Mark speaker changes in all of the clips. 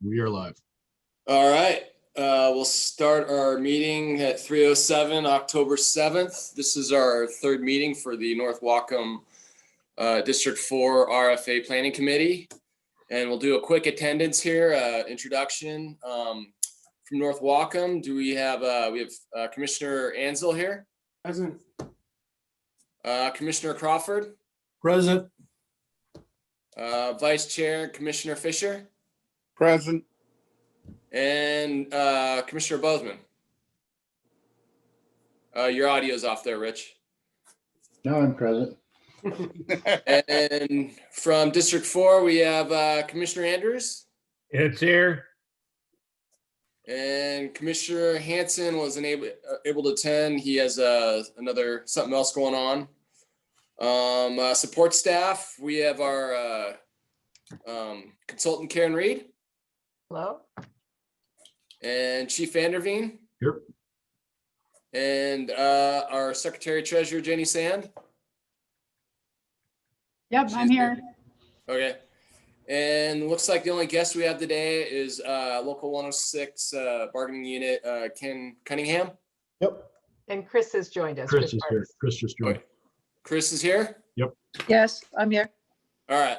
Speaker 1: We are live.
Speaker 2: All right, we'll start our meeting at 3:07, October 7th. This is our third meeting for the North Wacom District 4 RFA Planning Committee. And we'll do a quick attendance here, introduction. From North Wacom, do we have Commissioner Ansel here?
Speaker 3: Present.
Speaker 2: Commissioner Crawford?
Speaker 3: Present.
Speaker 2: Vice Chair Commissioner Fisher?
Speaker 3: Present.
Speaker 2: And Commissioner Bozeman. Your audio's off there, Rich.
Speaker 4: No, I'm present.
Speaker 2: And from District 4, we have Commissioner Andrews.
Speaker 5: It's here.
Speaker 2: And Commissioner Hanson wasn't able to attend. He has something else going on. Support staff, we have our consultant Karen Reed.
Speaker 6: Hello.
Speaker 2: And Chief Vanderveen.
Speaker 1: Here.
Speaker 2: And our Secretary Treasurer Jenny Sand.
Speaker 7: Yep, I'm here.
Speaker 2: Okay. And looks like the only guest we have today is Local 106 bargaining unit Ken Cunningham.
Speaker 4: Yep.
Speaker 6: And Chris has joined us.
Speaker 1: Chris is here. Chris just joined.
Speaker 2: Chris is here.
Speaker 7: Yes, I'm here.
Speaker 2: All right.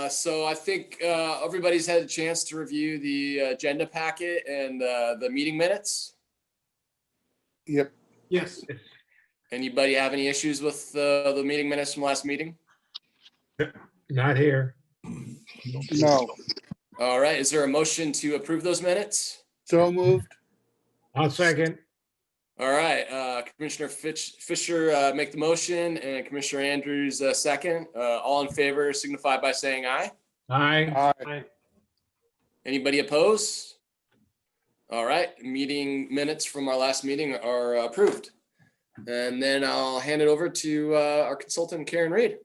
Speaker 2: So I think everybody's had a chance to review the agenda packet and the meeting minutes.
Speaker 3: Yep. Yes.
Speaker 2: Anybody have any issues with the meeting minutes from last meeting?
Speaker 5: Not here.
Speaker 3: No.
Speaker 2: All right. Is there a motion to approve those minutes?
Speaker 3: So moved.
Speaker 5: I'll second.
Speaker 2: All right. Commissioner Fisher make the motion and Commissioner Andrews second. All in favor signify by saying aye.
Speaker 5: Aye.
Speaker 3: Aye.
Speaker 2: Anybody opposed? All right. Meeting minutes from our last meeting are approved. And then I'll hand it over to our consultant, Karen Reed.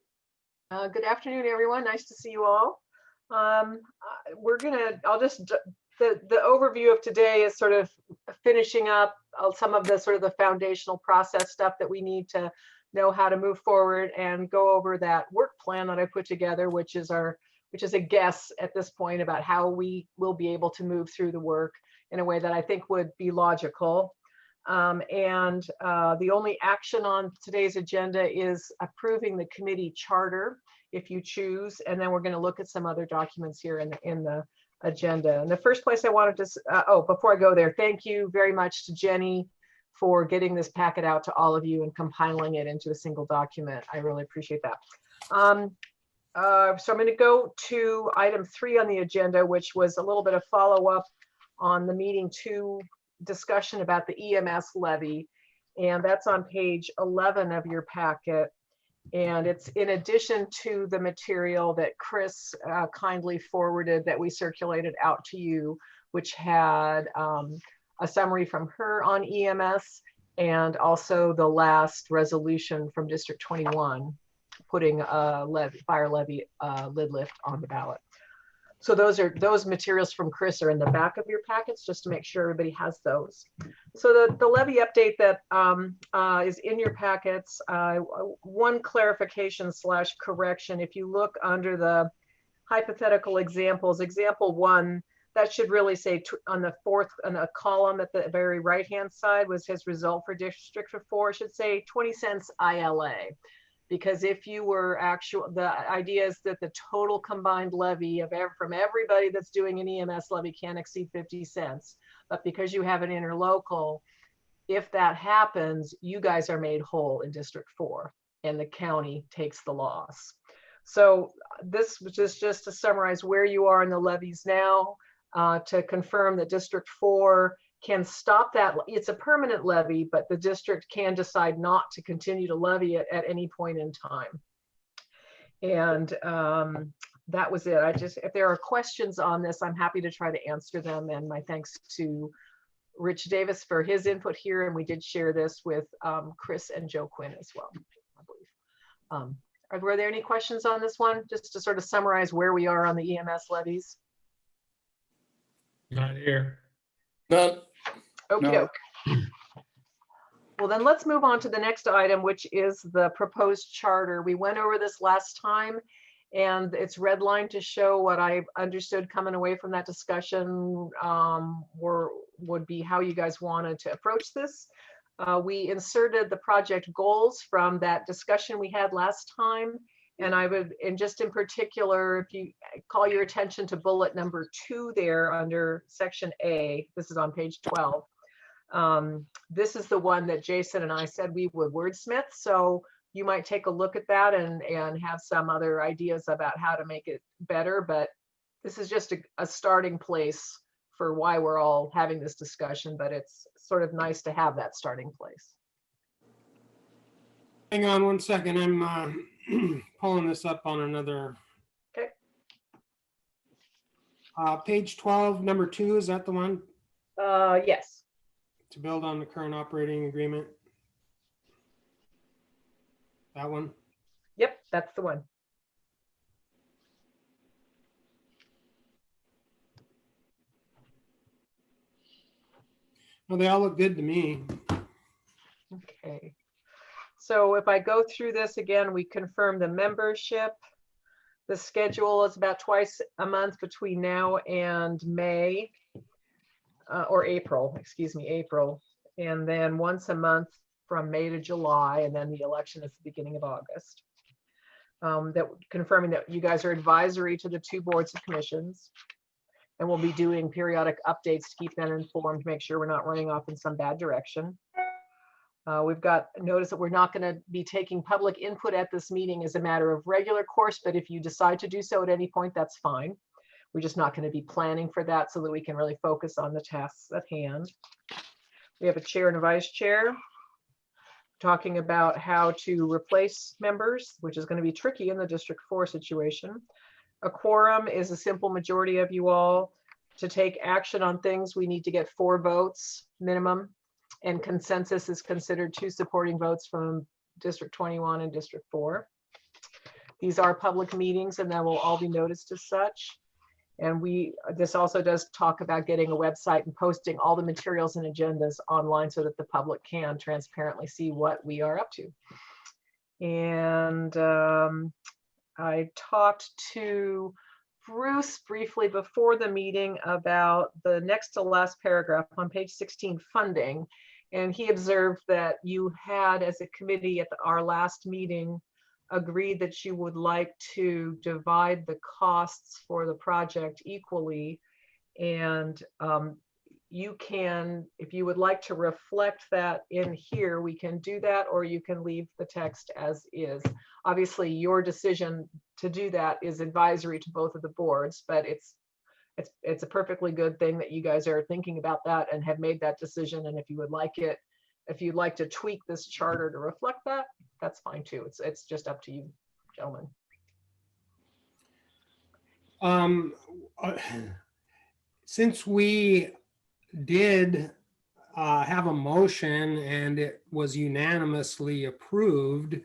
Speaker 6: Good afternoon, everyone. Nice to see you all. The overview of today is sort of finishing up some of the sort of the foundational process stuff that we need to know how to move forward and go over that work plan that I put together, which is a guess at this point about how we will be able to move through the work in a way that I think would be logical. The only action on today's agenda is approving the committee charter, if you choose, and then we're going to look at some other documents here in the agenda. And the first place I wanted to, before I go there, thank you very much to Jenny for getting this packet out to all of you and compiling it into a single document. I really appreciate that. So I'm going to go to item 3 on the agenda, which was a little bit of follow-up on the meeting 2 discussion about the EMS levy, and that's on page 11 of your packet. And it's in addition to the material that Chris kindly forwarded that we circulated out to you, which had a summary from her on EMS and also the last resolution from District 21 putting a fire levy lid lift on the ballot. So those materials from Chris are in the back of your packets, just to make sure everybody has those. So the levy update that is in your packets, one clarification / correction. If you look under the hypothetical examples, example 1, that should really say on the column at the very right-hand side was his result for District 4, should say 20 cents ILA. Because if you were the idea is that the total combined levy from everybody that's doing an EMS levy can't exceed 50 cents. But because you have an interlocal, if that happens, you guys are made whole in District 4 and the county takes the loss. So this was just to summarize where you are in the levies now, to confirm that District 4 can stop that. It's a permanent levy, but the district can decide not to continue to levy it at any point in time. And that was it. If there are questions on this, I'm happy to try to answer them. And my thanks to Rich Davis for his input here. And we did share this with Chris and Joe Quinn as well, I believe. Were there any questions on this one? Just to sort of summarize where we are on the EMS levies.
Speaker 5: Not here.
Speaker 2: None.
Speaker 6: Okay.
Speaker 3: No.
Speaker 6: Well, then let's move on to the next item, which is the proposed charter. We went over this last time, And it's redlined to show what I understood coming away from that discussion would be how you guys wanted to approach this. We inserted the project goals from that discussion we had last time. And I would, and just in particular, if you call your attention to bullet number 2 there under section A, this is on page 12. This is the one that Jason and I said we would wordsmith. So you might take a look at that and have some other ideas about how to make it better. But this is just a starting place for why we're all having this discussion, but it's sort of nice to have that starting place.
Speaker 1: Hang on one second. I'm pulling this up on another.
Speaker 6: Okay.
Speaker 1: Page 12, number 2, is that the one?
Speaker 6: Yes.
Speaker 1: To build on the current operating agreement. That one?
Speaker 6: Yep, that's the one.
Speaker 1: Well, they all look good to me.
Speaker 6: Okay. So if I go through this again, we confirm the membership. The schedule is about twice a month between now and May, or April, excuse me, April. And then once a month from May to July, and then the election is the beginning of August. That confirming that you guys are advisory to the 2 boards of commissions. And we'll be doing periodic updates to keep them informed, to make sure we're not running off in some bad direction. We've got notice that we're not going to be taking public input at this meeting as a matter of regular course, but if you decide to do so at any point, that's fine. We're just not going to be planning for that so that we can really focus on the tasks at hand. We have a chair and a vice chair talking about how to replace members, which is going to be tricky in the District 4 situation. A quorum is a simple majority of you all. To take action on things, we need to get 4 votes minimum, and consensus is considered 2 supporting votes from District 21 and District 4. These are public meetings and they will all be noticed as such. And this also does talk about getting a website and posting all the materials and agendas online so that the public can transparently see what we are up to. And I talked to Bruce briefly before the meeting about the next to last paragraph on page 16, funding. And he observed that you had, as a committee at our last meeting, agreed that you would like to divide the costs for the project equally. And you can, if you would like to reflect that in here, we can do that, or you can leave the text as is. Obviously, your decision to do that is advisory to both of the boards, but it's a perfectly good thing that you guys are thinking about that and have made that decision. And if you would like it, if you'd like to tweak this charter to reflect that, that's fine too. It's just up to you, gentlemen.
Speaker 1: Since we did have a motion and it was unanimously approved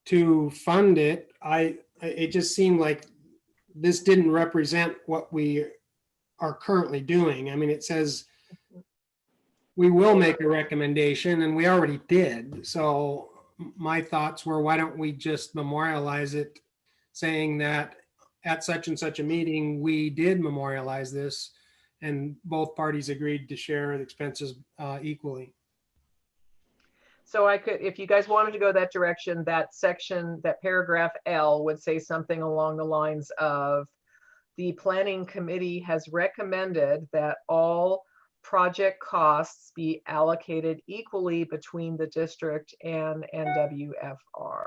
Speaker 1: to fund it, it just seemed like this didn't represent what we are currently doing. I mean, it says we will make a recommendation and we already did. So my thoughts were, why don't we just memorialize it, saying that at such and such a meeting, we did memorialize this and both parties agreed to share the expenses equally.
Speaker 6: So I could, if you guys wanted to go that direction, that section, that paragraph L would say something along the lines of, the planning committee has recommended that all project costs be allocated equally between the district and NWFR.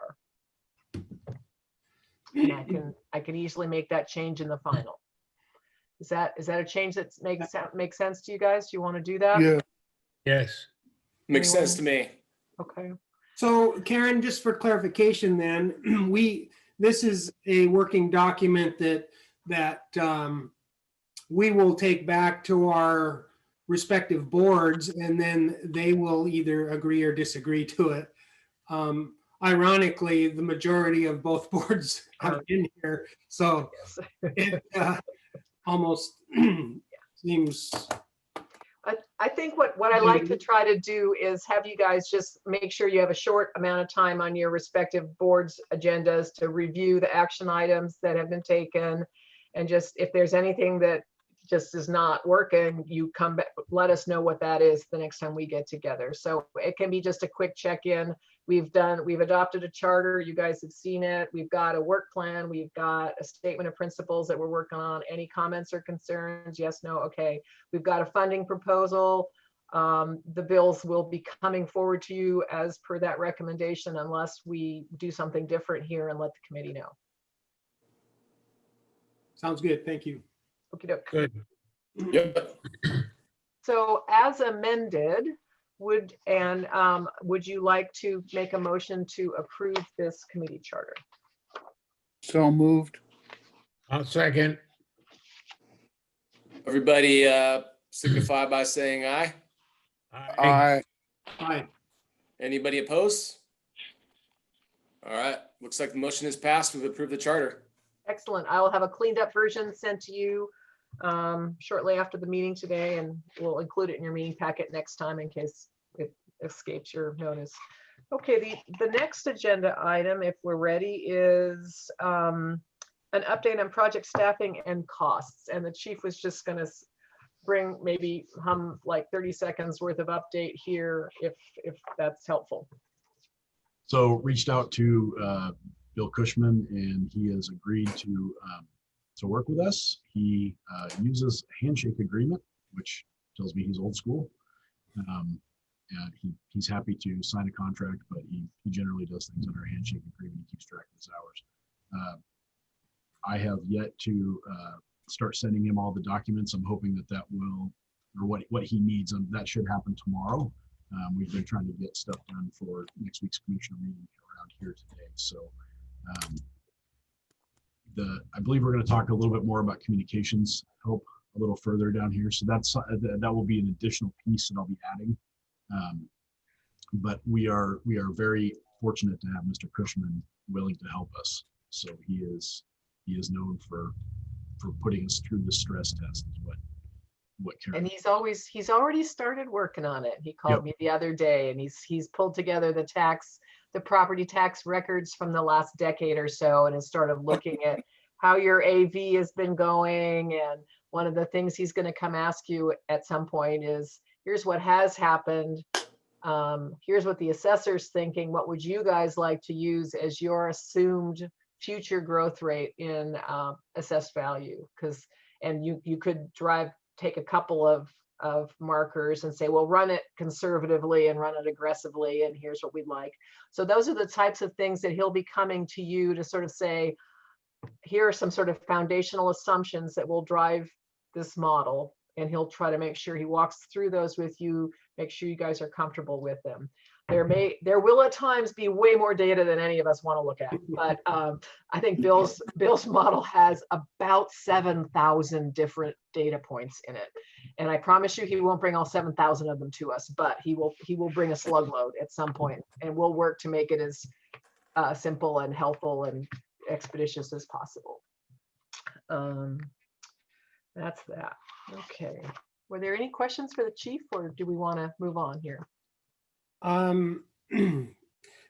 Speaker 6: And I can easily make that change in the final. Is that a change that makes sense to you guys? Do you want to do that?
Speaker 3: Yeah.
Speaker 5: Yes.
Speaker 2: Makes sense to me.
Speaker 6: Okay.
Speaker 1: So Karen, just for clarification then, this is a working document that we will take back to our respective boards and then they will either agree or disagree to it. Ironically, the majority of both boards have been here, so it almost seems
Speaker 6: I think what I like to try to do is have you guys just make sure you have a short amount of time on your respective boards' agendas to review the action items that have been taken. And just if there's anything that just is not working, you come back, let us know what that is the next time we get together. So it can be just a quick check-in. We've adopted a charter. You guys have seen it. We've got a work plan. We've got a statement of principles that we're working on. Any comments or concerns? Yes, no, okay. We've got a funding proposal. The bills will be coming forward to you as per that recommendation, unless we do something different here and let the committee know.
Speaker 1: Sounds good. Thank you.
Speaker 6: Okey-doke.
Speaker 5: Good.
Speaker 2: Yep.
Speaker 6: So as amended, would you like to make a motion to approve this committee charter?
Speaker 3: So moved.
Speaker 5: I'll second.
Speaker 2: Everybody signify by saying aye.
Speaker 3: Aye.
Speaker 1: Aye.
Speaker 2: Anybody opposed? All right, looks like the motion is passed. We've approved the charter.
Speaker 6: Excellent. I will have a cleaned up version sent to you shortly after the meeting today, and we'll include it in your meeting packet next time in case it escapes your notice. Okay, the next agenda item, if we're ready, is an update on project staffing and costs. And the chief was just going to bring maybe like 30 seconds worth of update here, if that's helpful.
Speaker 8: So reached out to Bill Cushman, and he has agreed to work with us. He uses a handshake agreement, which tells me he's old school. And he's happy to sign a contract, but he generally does things under a handshake agreement. He keeps track of his hours. I have yet to start sending him all the documents. I'm hoping that will, or what he needs, that should happen tomorrow. We've been trying to get stuff done for next week's commissioner meeting around here today. So I believe we're going to talk a little bit more about communications help a little further down here. So that will be an additional piece that I'll be adding. But we are very fortunate to have Mr. Cushman willing to help us. So he is known for putting us through the stress test, is what Karen.
Speaker 6: And he's already started working on it. He called me the other day, and he's pulled together the property tax records from the last decade or so, and has started looking at how your AV has been going. And one of the things he's going to come ask you at some point is, here's what has happened. Here's what the assessor's thinking. What would you guys like to use as your assumed future growth rate in assessed value? And you could take a couple of markers and say, well, run it conservatively and run it aggressively, and here's what we'd like. So those are the types of things that he'll be coming to you to sort of say, here are some sort of foundational assumptions that will drive this model. And he'll try to make sure he walks through those with you, make sure you guys are comfortable with them. There will at times be way more data than any of us want to look at, but I think Bill's model has about 7,000 different data points in it. And I promise you he won't bring all 7,000 of them to us, but he will bring a slug load at some point, and we'll work to make it as simple and helpful and expeditious as possible. That's that. Okay. Were there any questions for the chief, or do we want to move on here?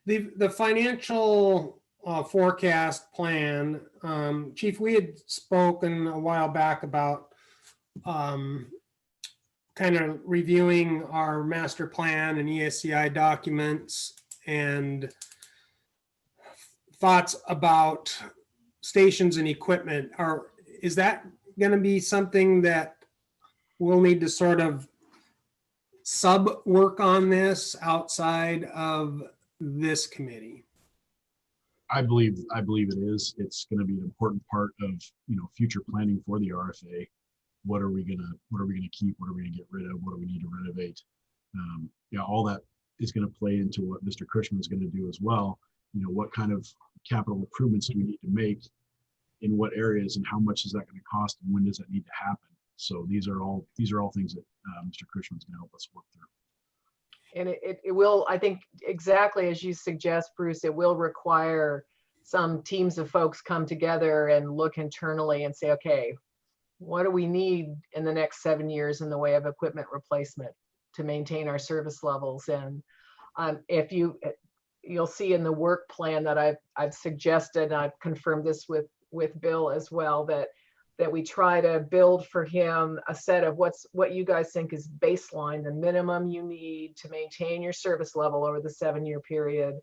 Speaker 1: The financial forecast plan, Chief, we had spoken a while back about kind of reviewing our master plan and ESCI documents and thoughts about stations and equipment. Is that going to be something that we'll need to sort of sub work on this outside of this committee?
Speaker 8: I believe it is. It's going to be an important part of future planning for the RFA. What are we gonna keep? What are we gonna get rid of? What do we need to renovate? All that is going to play into what Mr. Cushman is going to do as well. What kind of capital improvements do we need to make in what areas, and how much is that going to cost, and when does that need to happen? So these are all things that Mr. Cushman's going to help us work through.
Speaker 6: And it will, I think, exactly as you suggest, Bruce, it will require some teams of folks come together and look internally and say, okay, what do we need in the next 7 years in the way of equipment replacement to maintain our service levels? And if you'll see in the work plan that I've suggested, and I've confirmed this with Bill as well, that we try to build for him a set of what you guys think is baseline, the minimum you need to maintain your service level over the 7-year period.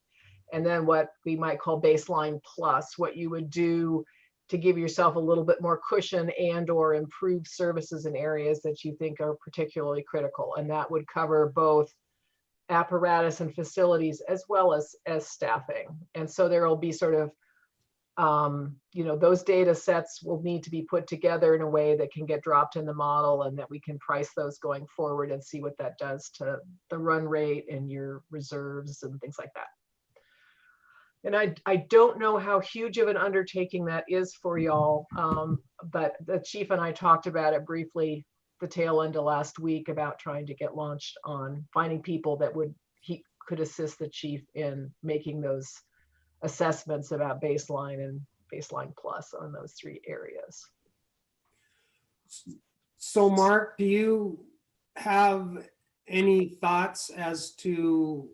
Speaker 6: And then what we might call baseline plus, what you would do to give yourself a little bit more cushion and or improve services in areas that you think are particularly critical. And that would cover both apparatus and facilities as well as staffing. And so there will be sort of, those data sets will need to be put together in a way that can get dropped in the model, and that we can price those going forward and see what that does to the run rate and your reserves and things like that. And I don't know how huge of an undertaking that is for y'all, but the chief and I talked about it briefly the tail end of last week about trying to get launched on finding people that could assist the chief in making those assessments about baseline and baseline plus on those 3 areas.
Speaker 1: So Mark, do you have any thoughts as to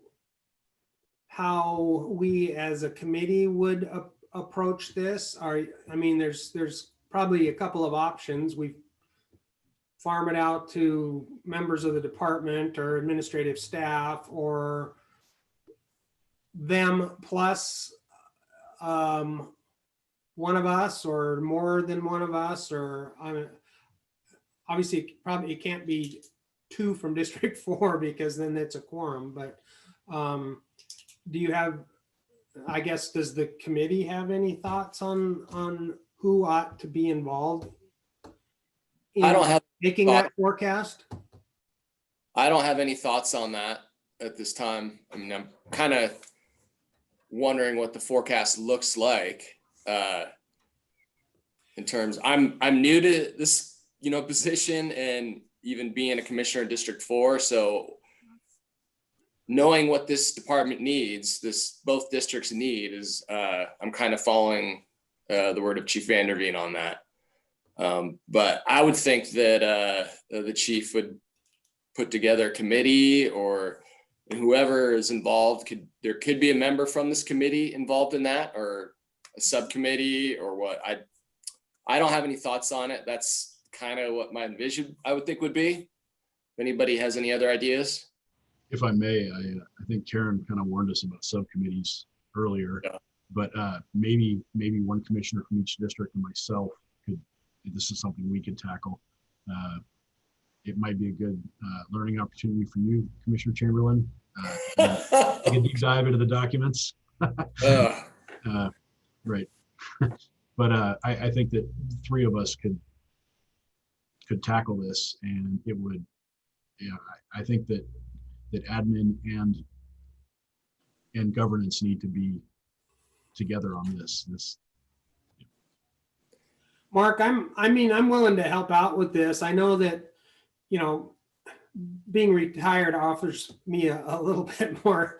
Speaker 1: how we as a committee would approach this? There's probably a couple of options. We farm it out to members of the department or administrative staff, or them plus one of us or more than one of us, or obviously probably it can't be 2 from District 4 because then it's a quorum. But do you have, I guess, does the committee have any thoughts on who ought to be involved in
Speaker 2: I don't have
Speaker 1: making that forecast?
Speaker 2: I don't have any thoughts on that at this time. I mean, I'm kind of wondering what the forecast looks like in terms. I'm new to this, position, and even being a commissioner in District 4, so knowing what this department needs, both districts need, is I'm kind of following the word of Chief Vanderveen on that. But I would think that the chief would put together a committee, or whoever is involved there could be a member from this committee involved in that, or a subcommittee, or what. I don't have any thoughts on it. That's kind of what my envision I would think would be. If anybody has any other ideas.
Speaker 8: If I may, I think Karen kind of warned us about subcommittees earlier,
Speaker 2: Yeah.
Speaker 8: but maybe one commissioner from each district and myself this is something we could tackle. It might be a good learning opportunity for you, Commissioner Chamberlain. Take a deep dive into the documents. Right. But I think that 3 of us could tackle this, and it would, I think that admin and governance need to be together on this.
Speaker 1: Mark, I'm willing to help out with this. I know that, being retired offers me a little bit more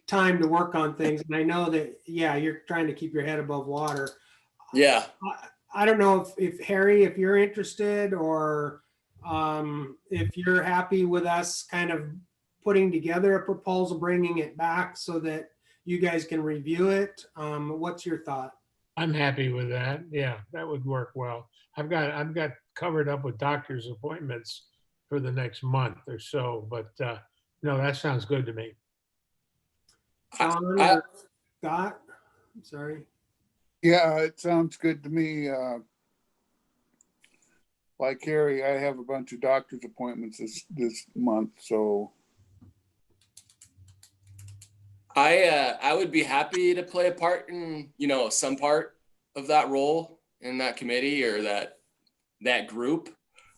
Speaker 1: time to work on things. And I know that, you're trying to keep your head above water.
Speaker 2: Yeah.
Speaker 1: I don't know if Harry, if you're interested, or if you're happy with us kind of putting together a proposal, bringing it back so that you guys can review it. What's your thought?
Speaker 5: I'm happy with that. Yeah, that would work well. I've got covered up with doctor's appointments for the next month or so, but no, that sounds good to me.
Speaker 1: Sean or Scott? I'm sorry.
Speaker 3: Yeah, it sounds good to me. Like Harry, I have a bunch of doctor's appointments this month, so.
Speaker 2: I would be happy to play a part in, some part of that role in that committee or that group.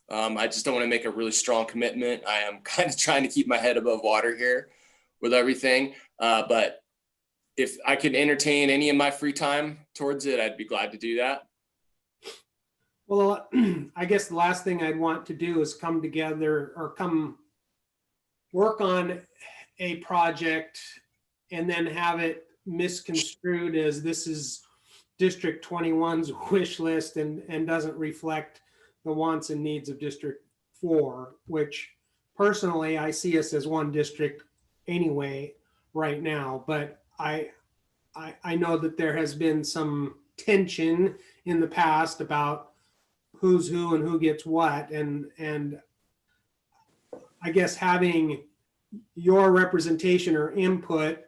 Speaker 2: I just don't want to make a really strong commitment. I am kind of trying to keep my head above water here with everything. But if I could entertain any of my free time towards it, I'd be glad to do that.
Speaker 1: Well, I guess the last thing I'd want to do is come together or come work on a project and then have it misconstrued as this is District 21's wish list and doesn't reflect the wants and needs of District 4, which personally I see us as one district anyway right now. But I know that there has been some tension in the past about who's who and who gets what, and I guess having your representation or input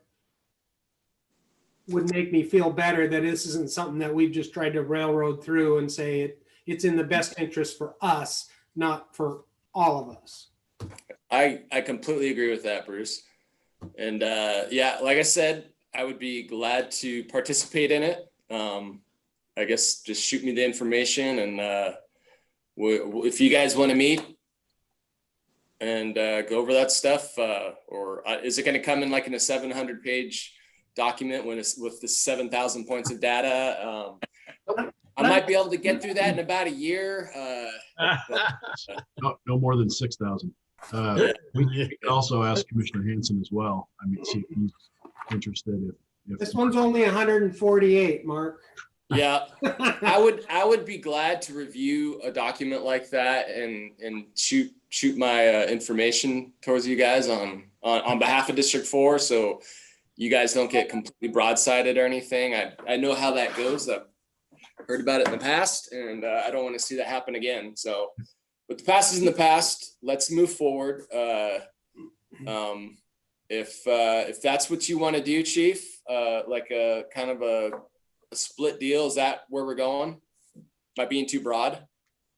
Speaker 1: would make me feel better that this isn't something that we've just tried to railroad through and say it's in the best interest for us, not for all of us.
Speaker 2: I completely agree with that, Bruce. And yeah, like I said, I would be glad to participate in it. I guess just shoot me the information, and if you guys want to meet and go over that stuff, or is it going to come in like in a 700-page document when it's with the 7,000 points of data? I might be able to get through that in about a year.
Speaker 8: No more than 6,000. We can also ask Commissioner Hanson as well. I mean, see if he's interested. If
Speaker 1: This one's only 148, Mark.
Speaker 2: Yeah, I would be glad to review a document like that and shoot my information towards you guys on behalf of District 4, so you guys don't get completely broadsided or anything. I know how that goes. I've heard about it in the past, and I don't want to see that happen again. So, but the past is in the past. Let's move forward. If that's what you want to do, Chief, like a kind of a split deal, is that where we're going? Am I being too broad?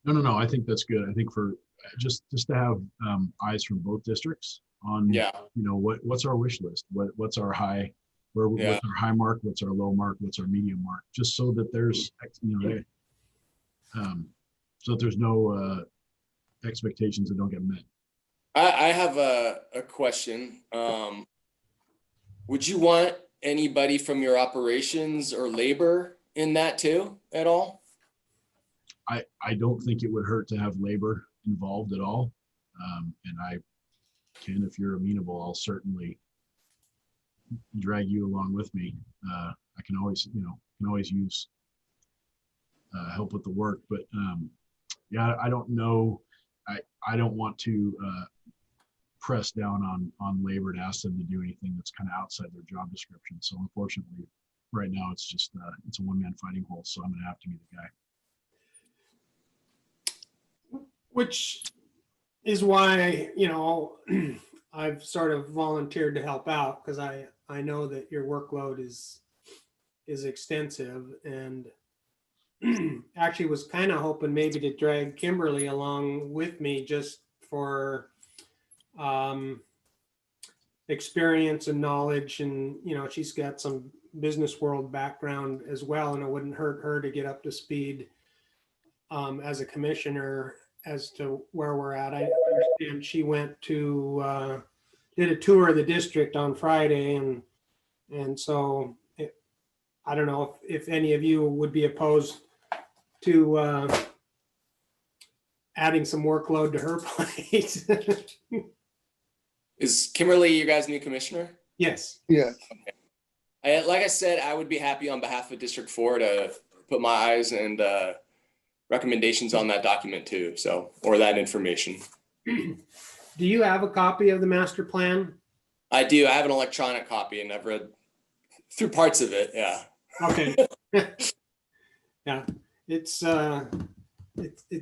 Speaker 8: No. I think that's good. I think for just to have eyes from both districts on,
Speaker 2: Yeah.
Speaker 8: you know, what's our wish list? What's our high, what's our high mark? What's our low mark? What's our medium mark? Just so that there's, you know, so that there's no expectations that don't get met.
Speaker 2: I have a question. Would you want anybody from your operations or labor in that too at all?
Speaker 8: I don't think it would hurt to have labor involved at all. And I can, if you're amenable, I'll certainly drag you along with me. I can always, you know, use help with the work, but yeah, I don't know. I don't want to press down on labor to ask them to do anything that's kind of outside their job description. So unfortunately, right now it's just it's a one-man fighting hole. So I'm going to have to be the guy.
Speaker 1: Which is why, you know, I've sort of volunteered to help out, because I know that your workload is extensive, and actually was kind of hoping maybe to drag Kimberly along with me just for experience and knowledge, and you know, she's got some business world background as well, and it wouldn't hurt her to get up to speed as a commissioner as to where we're at. I understand she went to did a tour of the district on Friday, and so I don't know if any of you would be opposed to adding some workload to her plate.
Speaker 2: Is Kimberly your guys' new commissioner?
Speaker 1: Yes.
Speaker 3: Yes.
Speaker 2: Like I said, I would be happy on behalf of District 4 to put my eyes and recommendations on that document too. So, or that information.
Speaker 1: Do you have a copy of the master plan?
Speaker 2: I do. I have an electronic copy, and I've read through parts of it. Yeah.
Speaker 1: Okay. Yeah, it's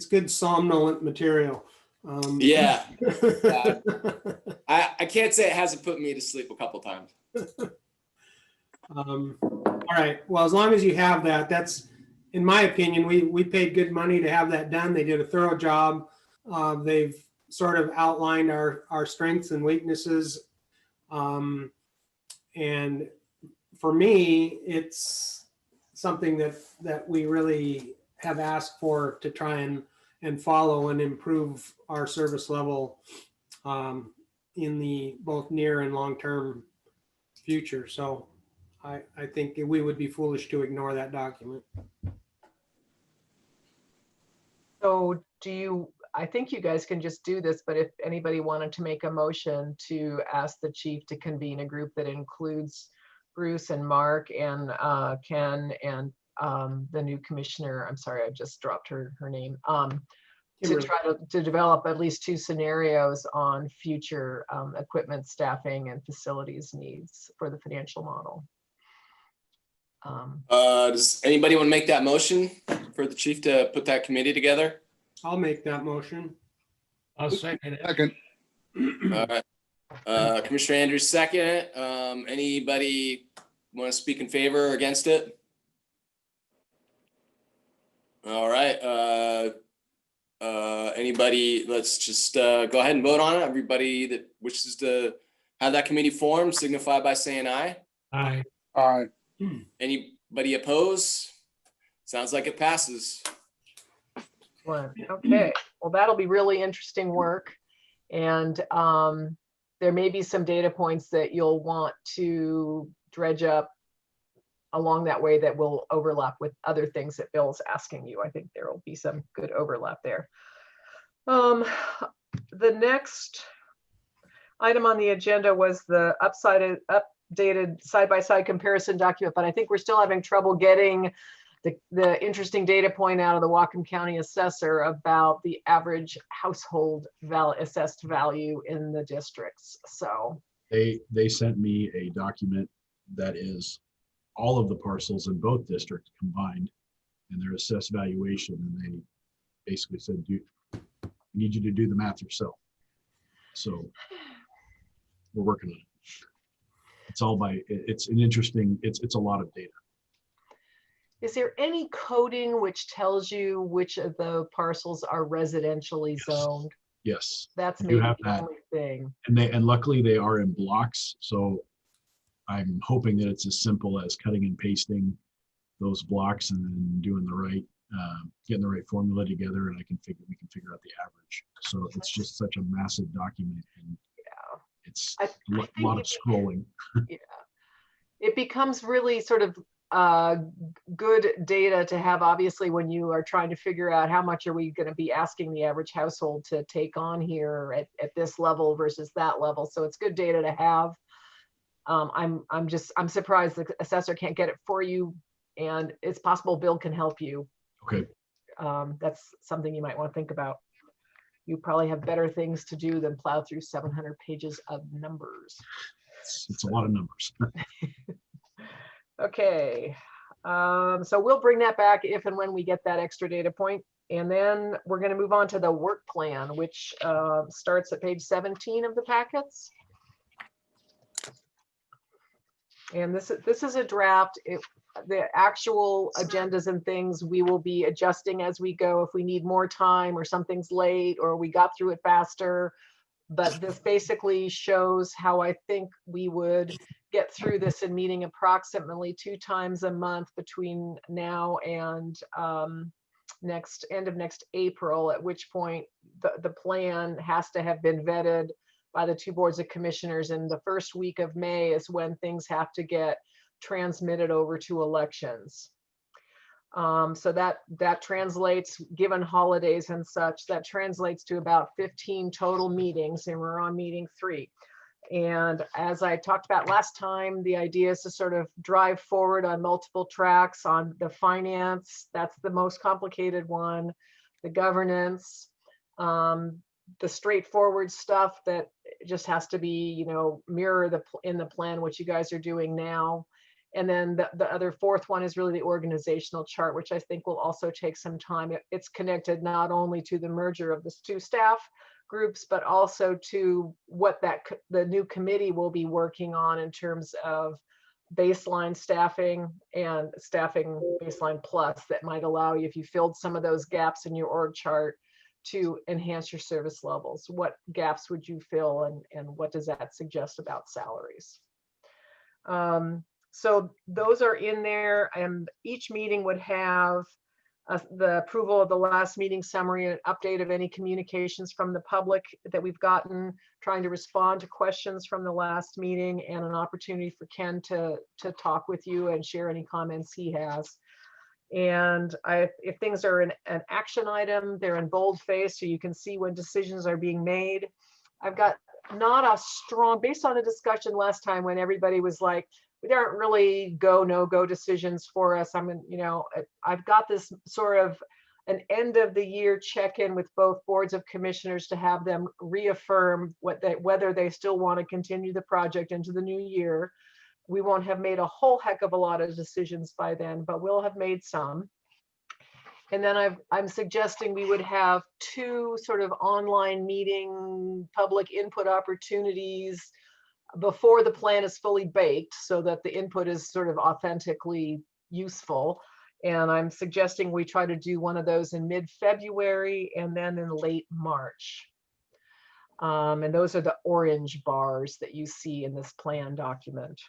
Speaker 1: good somnolent material.
Speaker 2: Yeah. I can't say it hasn't put me to sleep a couple times.
Speaker 1: All right. Well, as long as you have that, that's, in my opinion, we paid good money to have that done. They did a thorough job. They've sort of outlined our strengths and weaknesses. And for me, it's something that we really have asked for to try and follow and improve our service level in the both near and long-term future. So I think we would be foolish to ignore that document.
Speaker 6: So I think you guys can just do this, but if anybody wanted to make a motion to ask the chief to convene a group that includes Bruce and Mark and Ken and the new commissioner, I'm sorry, I just dropped her name, to
Speaker 1: Kimberly.
Speaker 6: try to develop at least 2 scenarios on future equipment, staffing, and facilities needs for the financial model.
Speaker 2: Does anybody want to make that motion for the chief to put that committee together?
Speaker 1: I'll make that motion.
Speaker 5: I'll second it.
Speaker 3: Second,
Speaker 2: All right. Commissioner Andrews, second it. Anybody want to speak in favor or against it? All right. Anybody, let's just go ahead and vote on it. Everybody that wishes to have that committee formed, signify by saying aye.
Speaker 5: Aye.
Speaker 3: aye.
Speaker 2: Anybody oppose? Sounds like it passes.
Speaker 6: Okay, well, that'll be really interesting work. And there may be some data points that you'll want to dredge up along that way that will overlap with other things that Bill's asking you. I think there will be some good overlap there. The next item on the agenda was the updated side-by-side comparison document, but I think we're still having trouble getting the interesting data point out of the Whatcom County assessor about the average household assessed value in the districts. So
Speaker 8: They sent me a document that is all of the parcels in both districts combined and their assessed valuation. And they basically said, we need you to do the math yourself. So we're working on it. It's all it's an interesting, it's a lot of data.
Speaker 6: is there any coding which tells you which of the parcels are residentially zoned?
Speaker 8: Yes.
Speaker 6: That's
Speaker 8: we do
Speaker 6: maybe
Speaker 8: have
Speaker 6: the
Speaker 8: that.
Speaker 6: only thing.
Speaker 8: And luckily they are in blocks. So I'm hoping that it's as simple as cutting and pasting those blocks and then doing the right, getting the right formula together, and we can figure out the average. So it's just such a massive document, and it's a lot of scrolling.
Speaker 6: Yeah, it becomes really sort of good data to have, obviously, when you are trying to figure out how much are we going to be asking the average household to take on here at this level versus that level. So it's good data to have. I'm surprised the assessor can't get it for you, and it's possible Bill can help you.
Speaker 8: Okay.
Speaker 6: That's something you might want to think about. You probably have better things to do than plow through 700 pages of numbers.
Speaker 8: It's a lot of numbers.
Speaker 6: Okay, so we'll bring that back if and when we get that extra data point. And then we're going to move on to the work plan, which starts at page 17 of the packets. And this is a draft. The actual agendas and things we will be adjusting as we go if we need more time or something's late or we got through it faster. But this basically shows how I think we would get through this in meeting approximately 2 times a month between now and end of next April, at which point the plan has to have been vetted by the 2 boards of commissioners. And the first week of May is when things have to get transmitted over to elections. So that translates, given holidays and such, that translates to about 15 total meetings, and we're on meeting 3. And as I talked about last time, the idea is to sort of drive forward on multiple tracks. On the finance, that's the most complicated one, the governance, the straightforward stuff that just has to be, mirror in the plan, what you guys are doing now. And then the other 4th one is really the organizational chart, which I think will also take some time. It's connected not only to the merger of the 2 staff groups, but also to what the new committee will be working on in terms of baseline staffing and staffing baseline plus that might allow you, if you filled some of those gaps in your org chart, to enhance your service levels. What gaps would you fill, and what does that suggest about salaries? So those are in there, and each meeting would have the approval of the last meeting summary, an update of any communications from the public that we've gotten, trying to respond to questions from the last meeting, and an opportunity for Ken to talk with you and share any comments he has. And if things are an action item, they're in boldface so you can see when decisions are being made. I've got not a strong, based on the discussion last time when everybody was like, there aren't really go, no go decisions for us. I've got this sort of an end of the year check-in with both boards of commissioners to have them reaffirm whether they still want to continue the project into the new year. We won't have made a whole heck of a lot of decisions by then, but we'll have made some. And then I'm suggesting we would have 2 sort of online meeting, public input opportunities before the plan is fully baked, so that the input is sort of authentically useful. And I'm suggesting we try to do one of those in mid-February and then in late March. And those are the orange bars that you see in this plan document.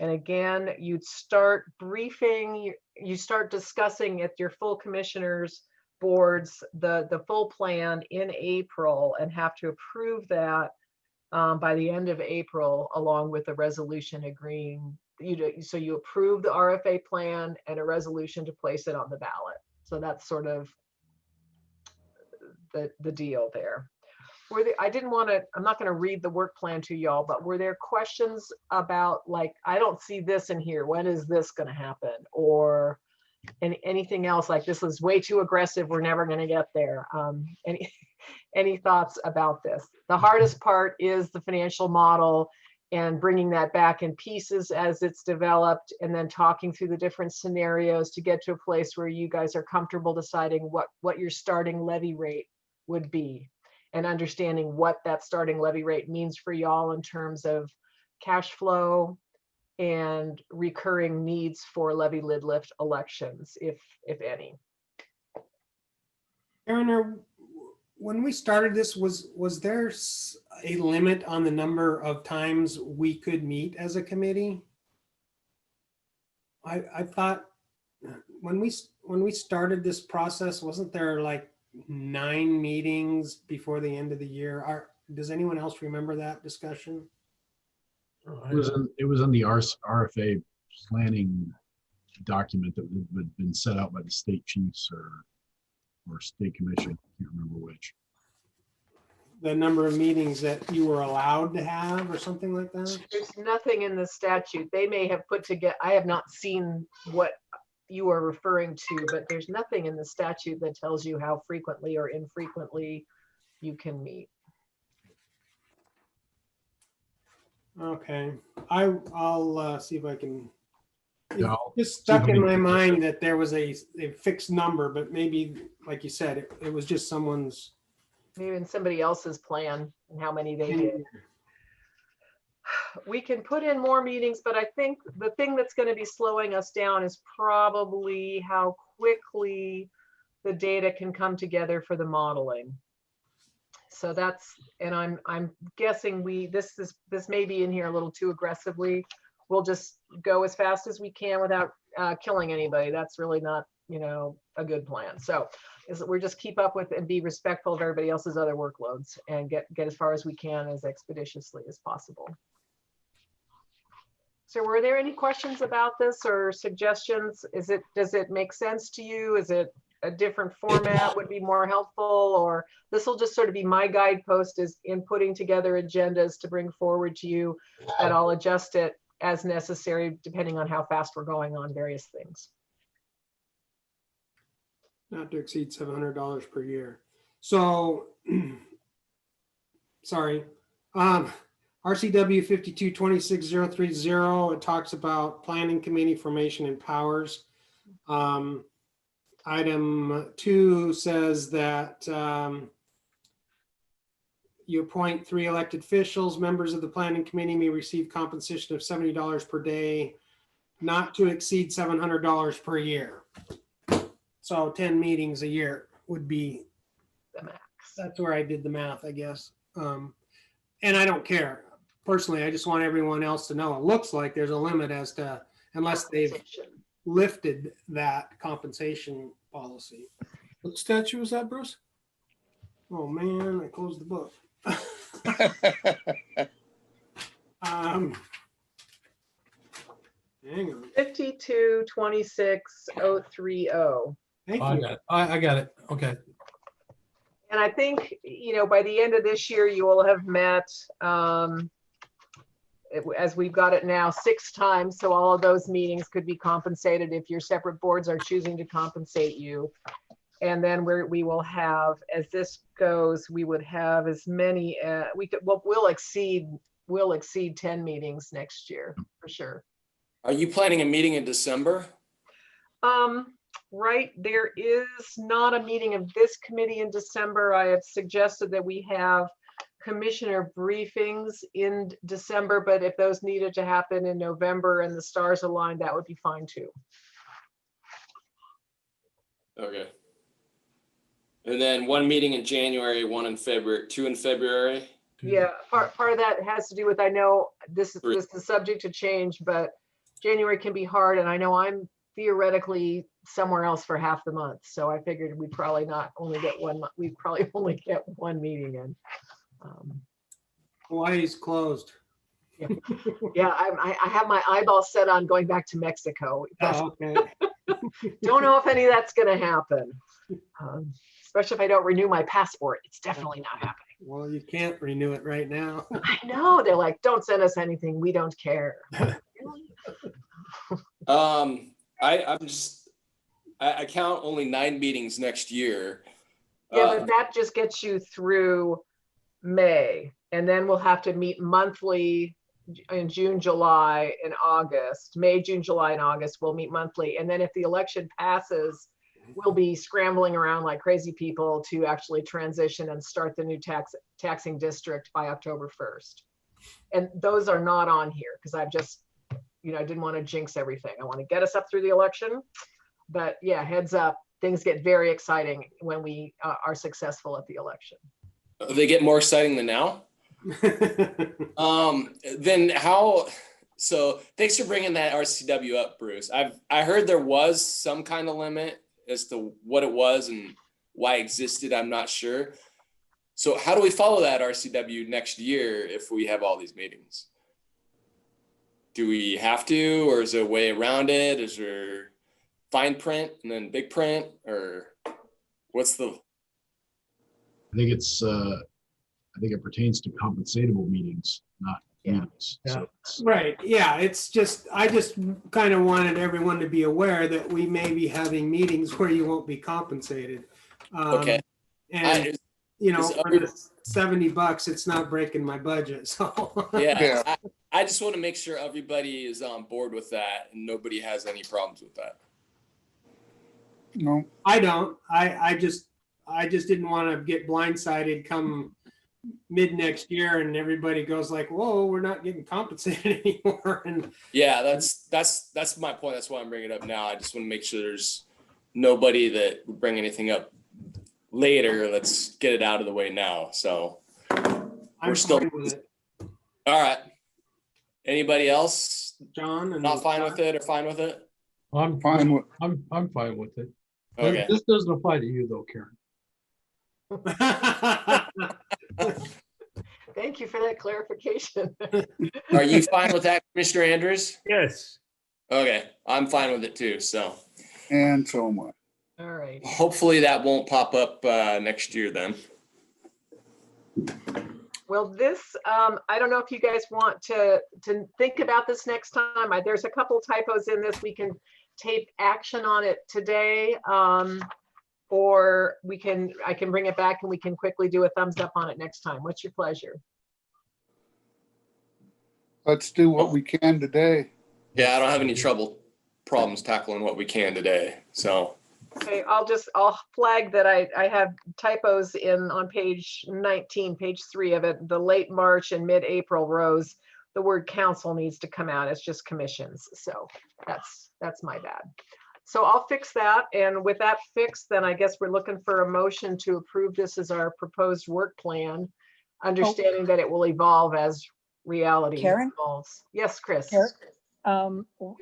Speaker 6: And again, you'd start briefing, you start discussing at your full commissioners boards, the full plan in April, and have to approve that by the end of April, along with a resolution agreeing, so you approve the RFA plan and a resolution to place it on the ballot. So that's sort of the deal there. I'm not going to read the work plan to y'all, but were there questions about, like, I don't see this in here, when is this going to happen? Or anything else like, this is way too aggressive, we're never going to get there? Any thoughts about this? The hardest part is the financial model and bringing that back in pieces as it's developed, and then talking through the different scenarios to get to a place where you guys are comfortable deciding what your starting levy rate would be, and understanding what that starting levy rate means for y'all in terms of cash flow and recurring needs for levy lid lift elections, if any.
Speaker 1: Aaron, when we started this, was there a limit on the number of times we could meet as a committee? I thought when we started this process, wasn't there like 9 meetings before the end of the year? Does anyone else remember that discussion?
Speaker 8: It was in the RFA planning document that had been set out by the state chiefs or state commission. I can't remember which.
Speaker 1: The number of meetings that you were allowed to have or something like that?
Speaker 6: There's nothing in the statute. They may have put together, I have not seen what you are referring to, but there's nothing in the statute that tells you how frequently or infrequently you can meet.
Speaker 1: Okay, I'll see if I can.
Speaker 8: Yeah,
Speaker 1: It's just stuck in my mind that there was a fixed number, but maybe, like you said, it was just someone's.
Speaker 6: Maybe in somebody else's plan and how many they did. We can put in more meetings, but I think the thing that's going to be slowing us down is probably how quickly the data can come together for the modeling. So that's, and I'm guessing this may be in here a little too aggressively. We'll just go as fast as we can without killing anybody. That's really not, a good plan. So we're just keep up with and be respectful of everybody else's other workloads and get as far as we can as expeditiously as possible. So were there any questions about this or suggestions? Does it make sense to you? Is it a different format would be more helpful, or this will just sort of be my guidepost is in putting together agendas to bring forward to you, and I'll adjust it as necessary depending on how fast we're going on various things.
Speaker 1: Not to exceed $700 per year. So, sorry. RCW 5226030, it talks about planning committee formation and powers. Item 2 says that you appoint 3 elected officials. Members of the planning committee may receive compensation of $70 per day, not to exceed $700 per year. So 10 meetings a year would be
Speaker 6: The max.
Speaker 1: That's where I did the math, I guess. And I don't care. Personally, I just want everyone else to know. It looks like there's a limit as to, unless they've lifted that compensation policy.
Speaker 9: What statute was that, Bruce?
Speaker 1: Oh, man, I closed the book. Hang on.
Speaker 6: 5226030.
Speaker 1: Thank
Speaker 9: Oh, I
Speaker 1: you.
Speaker 9: got it. I got it. Okay.
Speaker 6: And I think, by the end of this year, you will have met as we've got it now, 6 times. So all of those meetings could be compensated if your separate boards are choosing to compensate you. And then we will have, as this goes, we would have as many, we'll exceed 10 meetings next year for sure.
Speaker 2: Are you planning a meeting in December?
Speaker 6: Right, there is not a meeting of this committee in December. I have suggested that we have commissioner briefings in December, but if those needed to happen in November and the stars aligned, that would be fine too.
Speaker 2: Okay. And then 1 meeting in January, 1 in February, 2 in February.
Speaker 6: Yeah, part of that has to do with, I know this is subject to change, but January can be hard, and I know I'm theoretically somewhere else for half the month, so I figured we'd probably not only get one, we'd probably only get 1 meeting in.
Speaker 1: Hawaii's closed.
Speaker 6: Yeah, I have my eyeball set on going back to Mexico.
Speaker 1: Oh, okay.
Speaker 6: Don't know if any of that's gonna happen. Especially if I don't renew my passport, it's definitely not happening.
Speaker 1: Well, you can't renew it right now.
Speaker 6: I know, they're like, don't send us anything, we don't care.
Speaker 2: I count only 9 meetings next year.
Speaker 6: Yeah, but that just gets you through May, and then we'll have to meet monthly in June, July, and August. May, June, July, and August, we'll meet monthly. And then if the election passes, we'll be scrambling around like crazy people to actually transition and start the new taxing district by October 1st. And those are not on here because I've just, I didn't want to jinx everything. I want to get us up through the election. But yeah, heads up, things get very exciting when we are successful at the election.
Speaker 2: They get more exciting than now. Then how? So thanks for bringing that RCW up, Bruce. I heard there was some kind of limit as to what it was and why it existed. I'm not sure. So how do we follow that RCW next year if we have all these meetings? Do we have to, or is there a way around it? Is there fine print and then big print, or what's the?
Speaker 8: I think it's, I think it pertains to compensatable meetings, not meetings.
Speaker 1: Yeah.
Speaker 8: So it's-
Speaker 1: Right, yeah, it's just, I just kind of wanted everyone to be aware that we may be having meetings where you won't be compensated.
Speaker 2: Okay.
Speaker 1: And, for the $70, it's not breaking my budget, so.
Speaker 2: Yeah. I just want to make sure everybody is on board with that and nobody has any problems with that.
Speaker 3: No,
Speaker 1: I don't, I just didn't want to get blindsided come mid next year and everybody goes like, whoa, we're not getting compensated anymore. And
Speaker 2: Yeah, that's my point. That's why I'm bringing it up now. I just want to make sure there's nobody that would bring anything up later. Let's get it out of the way now. So
Speaker 1: I'm
Speaker 2: still-
Speaker 1: fine with it.
Speaker 2: all right. Anybody else
Speaker 1: John and
Speaker 2: not fine with it or fine with it?
Speaker 5: I'm
Speaker 3: fine with,
Speaker 5: I'm fine with it.
Speaker 2: Okay.
Speaker 5: This doesn't apply to you though, Karen.
Speaker 6: Thank you for that clarification.
Speaker 2: Are you fine with that, Commissioner Andrews?
Speaker 5: Yes.
Speaker 2: Okay, I'm fine with it too. So
Speaker 3: and so much.
Speaker 6: All right.
Speaker 2: hopefully that won't pop up next year then.
Speaker 6: Well, this, I don't know if you guys want to think about this next time. There's a couple typos in this. We can take action on it today. Or I can bring it back and we can quickly do a thumbs up on it next time. What's your pleasure?
Speaker 3: Let's do what we can today.
Speaker 2: Yeah, I don't have any problems tackling what we can today. So
Speaker 6: Okay, I'll flag that I have typos on page 19, page 3 of it, the late March and mid-April rows. The word council needs to come out. It's just commissions. So that's my bad. So I'll fix that. And with that fixed, then I guess we're looking for a motion to approve this as our proposed work plan, understanding that it will evolve as reality
Speaker 7: Karen?
Speaker 6: evolves. Yes, Chris.
Speaker 7: Karen?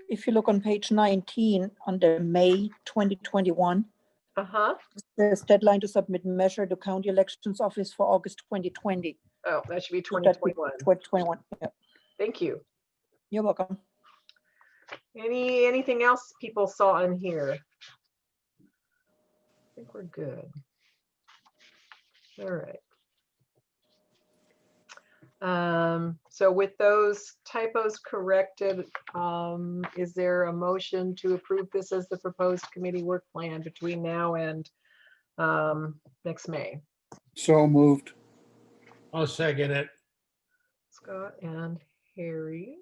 Speaker 7: If you look on page 19 under May 2021,
Speaker 6: Uh-huh.
Speaker 7: there's deadline to submit measure to county elections office for August 2020.
Speaker 6: Oh, that should be
Speaker 7: Should that be
Speaker 6: 2021.
Speaker 7: 2021. Yeah.
Speaker 6: Thank you.
Speaker 7: You're welcome.
Speaker 6: Anything else people saw in here? I think we're good. All right. So with those typos corrected, is there a motion to approve this as the proposed committee work plan between now and next May?
Speaker 3: So moved.
Speaker 5: I'll second it.
Speaker 6: Scott and Harry.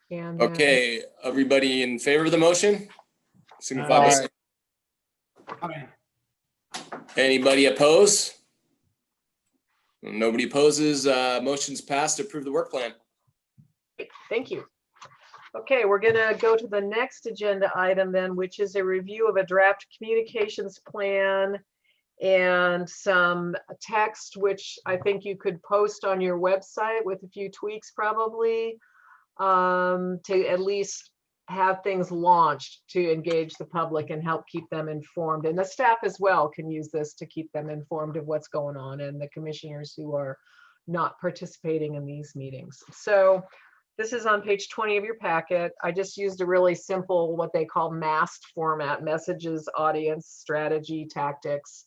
Speaker 6: And then-
Speaker 2: Okay, everybody in favor of the motion? Signify by
Speaker 3: Aye.
Speaker 2: saying-
Speaker 1: Aye.
Speaker 2: Anybody oppose? Nobody opposes. Motion's passed to approve the work plan.
Speaker 6: Thank you. Okay, we're gonna go to the next agenda item then, which is a review of a draft communications plan and some text, which I think you could post on your website with a few tweaks probably, to at least have things launched to engage the public and help keep them informed. And the staff as well can use this to keep them informed of what's going on, and the commissioners who are not participating in these meetings. So this is on page 20 of your packet. I just used a really simple, what they call masked format: messages, audience, strategy, tactics.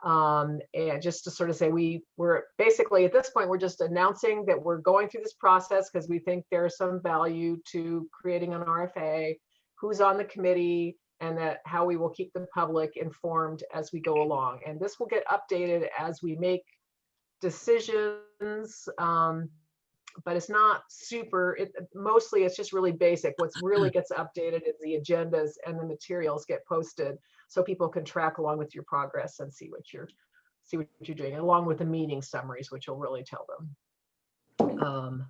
Speaker 6: And just to sort of say, we're basically at this point, we're just announcing that we're going through this process because we think there's some value to creating an RFA, who's on the committee, and that how we will keep the public informed as we go along. And this will get updated as we make decisions. But it's not super, mostly it's just really basic. What's really gets updated is the agendas and the materials get posted so people can track along with your progress and see what you're doing, along with the meeting summaries, which will really tell them.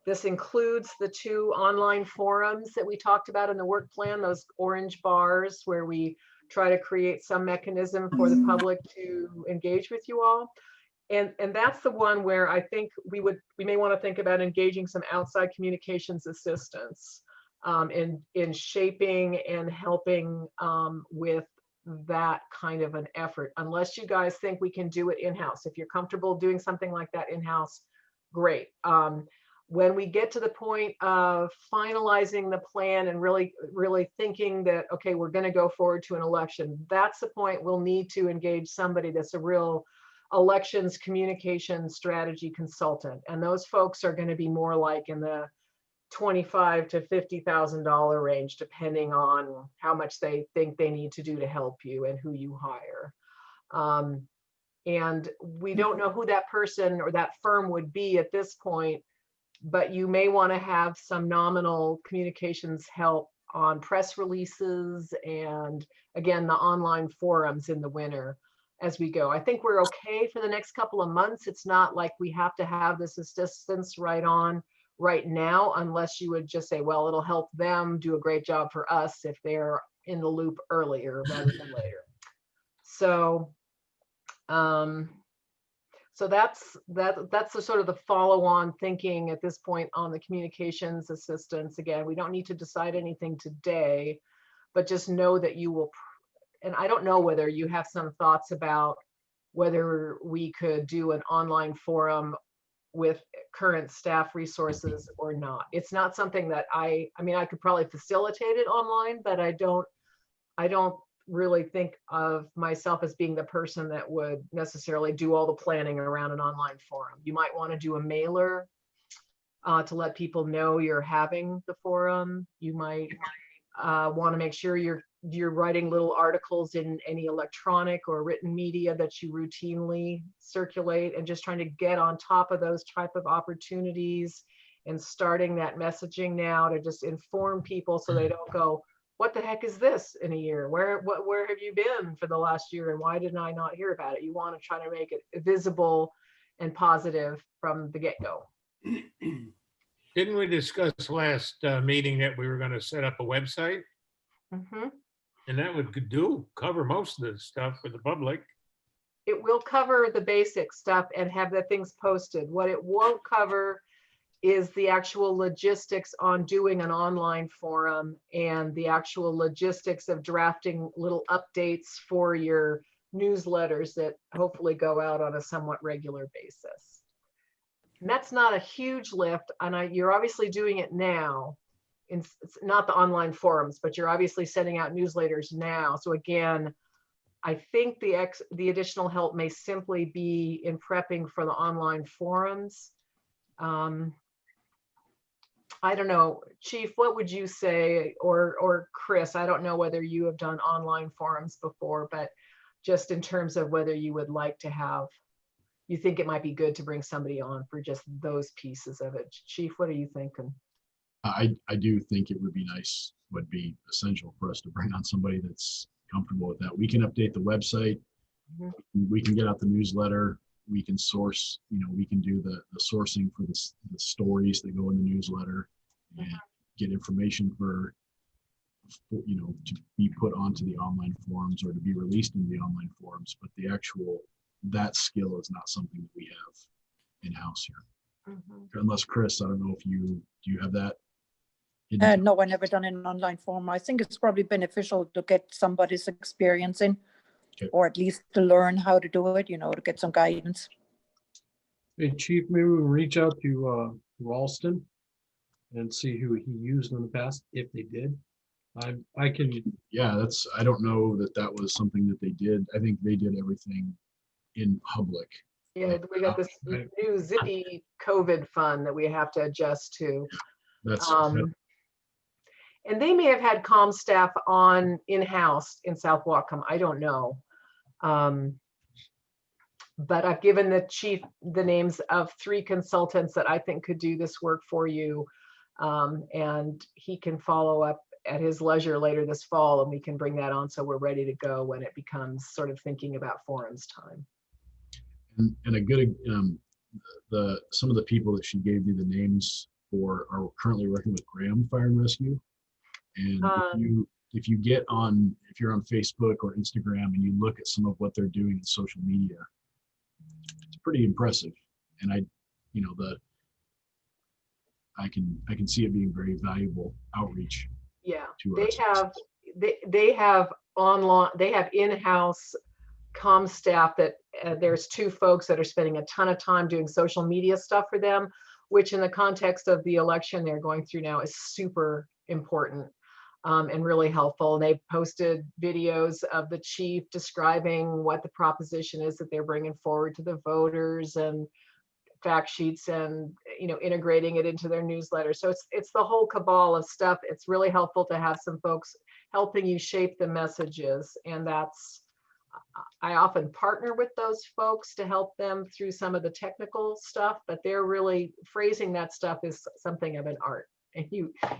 Speaker 6: This includes the 2 online forums that we talked about in the work plan, those orange bars where we try to create some mechanism for the public to engage with you all. And that's the one where I think we may want to think about engaging some outside communications assistance in shaping and helping with that kind of an effort, unless you guys think we can do it in-house. If you're comfortable doing something like that in-house, great. When we get to the point of finalizing the plan and really thinking that, okay, we're going to go forward to an election, that's the point we'll need to engage somebody that's a real elections communication strategy consultant. And those folks are going to be more like in the $25,000 to $50,000 range, depending on how much they think they need to do to help you and who you hire. And we don't know who that person or that firm would be at this point, but you may want to have some nominal communications help on press releases and, again, the online forums in the winter as we go. I think we're okay for the next couple of months. It's not like we have to have this assistance right now, unless you would just say, well, it'll help them do a great job for us if they're in the loop earlier rather than later. So, that's the sort of the follow-on thinking at this point on the communications assistance. Again, we don't need to decide anything today, but just know that you will. And I don't know whether you have some thoughts about whether we could do an online forum with current staff resources or not. It's not something that I mean, I could probably facilitate it online, but I don't really think of myself as being the person that would necessarily do all the planning around an online forum. You might want to do a mailer to let people know you're having the forum. You might want to make sure you're writing little articles in any electronic or written media that you routinely circulate, and just trying to get on top of those type of opportunities and starting that messaging now to just inform people so they don't go, what the heck is this in a year? Where have you been for the last year and why didn't I not hear about it? You want to try to make it visible and positive from the get-go.
Speaker 5: Didn't we discuss last meeting that we were going to set up a website?
Speaker 6: Mm-hmm.
Speaker 5: And that would cover most of the stuff for the public.
Speaker 6: It will cover the basic stuff and have the things posted. What it won't cover is the actual logistics on doing an online forum and the actual logistics of drafting little updates for your newsletters that hopefully go out on a somewhat regular basis. And that's not a huge lift, and you're obviously doing it now. It's not the online forums, but you're obviously sending out newsletters now. So again, I think the additional help may simply be in prepping for the online forums. I don't know, Chief, what would you say, or Chris, I don't know whether you have done online forums before, but just in terms of whether you would like to have, you think it might be good to bring somebody on for just those pieces of it. Chief, what are you thinking?
Speaker 8: I do think it would be nice, would be essential for us to bring on somebody that's comfortable with that. We can update the website.
Speaker 6: Mhm.
Speaker 8: We can get out the newsletter. We can source, we can do the sourcing for the stories that go in the newsletter and get information for, to be put onto the online forums or to be released in the online forums. But that skill is not something that we have in-house here. Unless Chris, I don't know if do you have that?
Speaker 7: No, I never done an online form. I think it's probably beneficial to get somebody's experience in,
Speaker 8: Okay.
Speaker 7: or at least to learn how to do it, to get some guidance.
Speaker 9: Hey, Chief, maybe we'll reach out to Ralston and see who he used in the past, if they did. I can,
Speaker 8: Yeah, I don't know that was something that they did. I think they did everything in public.
Speaker 6: Yeah, we got this
Speaker 9: Right.
Speaker 6: new zippy COVID fund that we have to adjust to.
Speaker 8: That's
Speaker 6: And they may have had comm staff on in-house in South Whatcom. I don't know. But I've given the chief the names of 3 consultants that I think could do this work for you. And he can follow up at his leisure later this fall, and we can bring that on so we're ready to go when it becomes sort of thinking about forums time.
Speaker 8: and a good some of the people that she gave me the names for are currently working with Graham Fire and Rescue. And if you're on Facebook or Instagram and you look at some of what they're doing in social media, it's pretty impressive. And I can see it being very valuable outreach.
Speaker 6: Yeah,
Speaker 8: To
Speaker 6: they
Speaker 8: us.
Speaker 6: have online, they have in-house comm staff that there's 2 folks that are spending a ton of time doing social media stuff for them, which in the context of the election they're going through now is super important and really helpful. And they posted videos of the chief describing what the proposition is that they're bringing forward to the voters, and fact sheets, and integrating it into their newsletter. So it's the whole cabal of stuff. It's really helpful to have some folks helping you shape the messages, and I often partner with those folks to help them through some of the technical stuff, but they're really phrasing that stuff is something of an art. And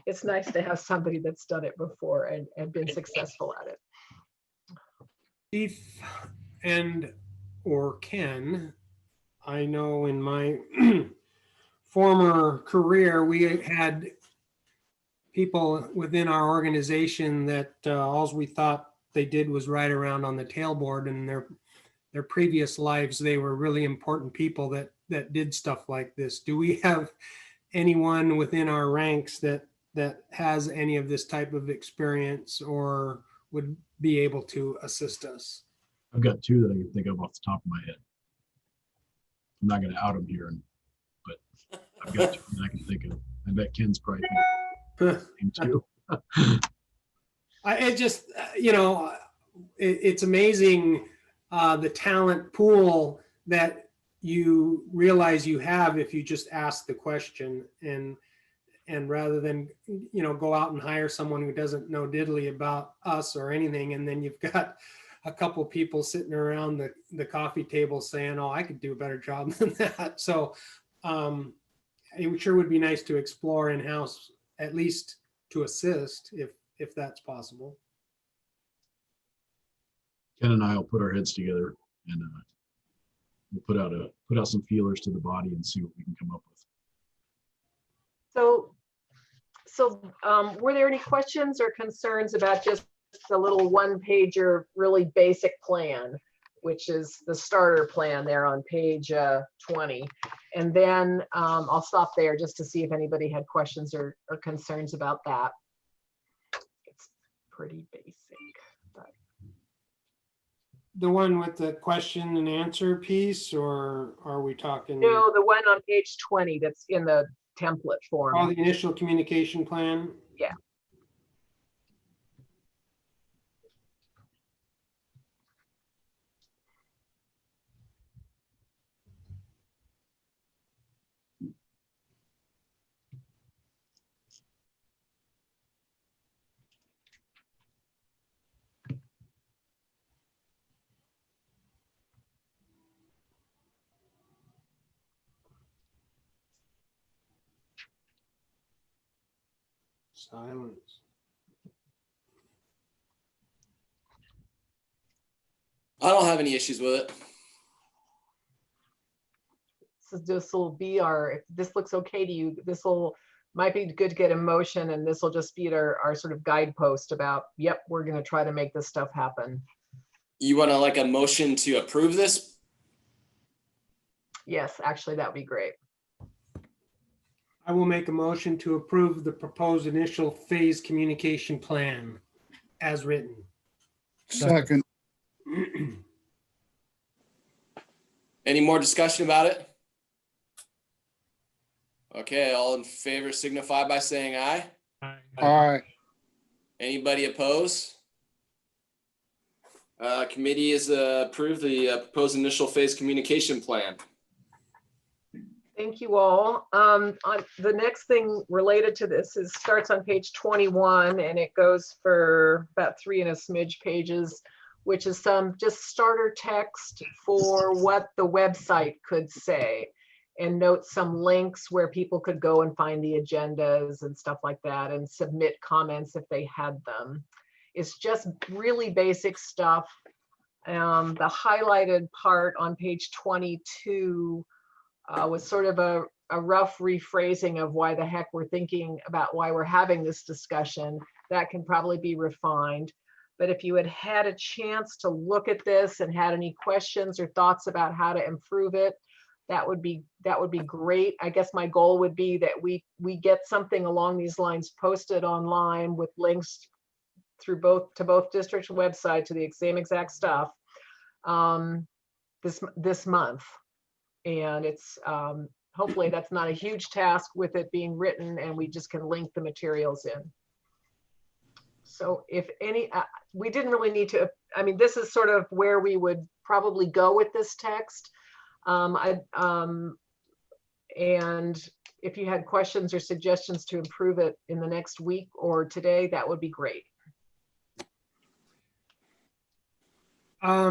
Speaker 6: it's nice to have somebody that's done it before and been successful at it.
Speaker 1: Chief or Ken, I know in my former career, we had people within our organization that all we thought they did was ride around on the tailboard. In their previous lives, they were really important people that did stuff like this. Do we have anyone within our ranks that has any of this type of experience or would be able to assist us?
Speaker 8: I've got 2 that I can think of off the top of my head. I'm not going to out them here, but I've got 2 that I can think of. I bet Ken's probably too.
Speaker 1: It just, it's amazing the talent pool that you realize you have if you just ask the question, and rather than go out and hire someone who doesn't know diddly about us or anything, and then you've got a couple people sitting around the coffee table saying, "Oh, I could do a better job than that." So it sure would be nice to explore in-house, at least to assist, if that's possible.
Speaker 8: Ken and I will put our heads together and we'll put out some feelers to the body and see what we can come up with.
Speaker 6: So were there any questions or concerns about just the little 1-pager, really basic plan, which is the starter plan there on page 20? And then I'll stop there just to see if anybody had questions or concerns about that. It's pretty basic.
Speaker 1: The one with the question and answer piece, or are we talking?
Speaker 6: No, the one on page 20 that's in the template form.
Speaker 1: Oh, the initial communication plan?
Speaker 6: Yeah.
Speaker 1: Silence.
Speaker 2: I don't have any issues with it.
Speaker 6: This will be our, if this looks okay to you, this will, might be good to get a motion, and this will just be our sort of guidepost about, yep, we're gonna try to make this stuff happen.
Speaker 2: You want to like a motion to approve this?
Speaker 6: Yes, actually, that'd be great.
Speaker 1: I will make a motion to approve the proposed initial phase communication plan as written.
Speaker 3: Second,
Speaker 2: Any more discussion about it? Okay, all in favor signify by saying aye.
Speaker 3: aye,
Speaker 2: Anybody oppose? Committee is approved the proposed initial phase communication plan.
Speaker 6: Thank you all. On the next thing related to this is starts on page 21, and it goes for about 3 and a smidge pages, which is some just starter text for what the website could say, and note some links where people could go and find the agendas and stuff like that, and submit comments if they had them. It's just really basic stuff. The highlighted part on page 22 was sort of a rough rephrasing of why the heck we're thinking about why we're having this discussion. That can probably be refined. But if you had had a chance to look at this and had any questions or thoughts about how to improve it, that would be great. I guess my goal would be that we get something along these lines posted online with links through both district website to the same exact stuff this month. And it's hopefully that's not a huge task with it being written, and we just can link the materials in. So if any, we didn't really need to, I mean, this is sort of where we would probably go with this text. And if you had questions or suggestions to improve it in the next week or today, that would be great.
Speaker 1: I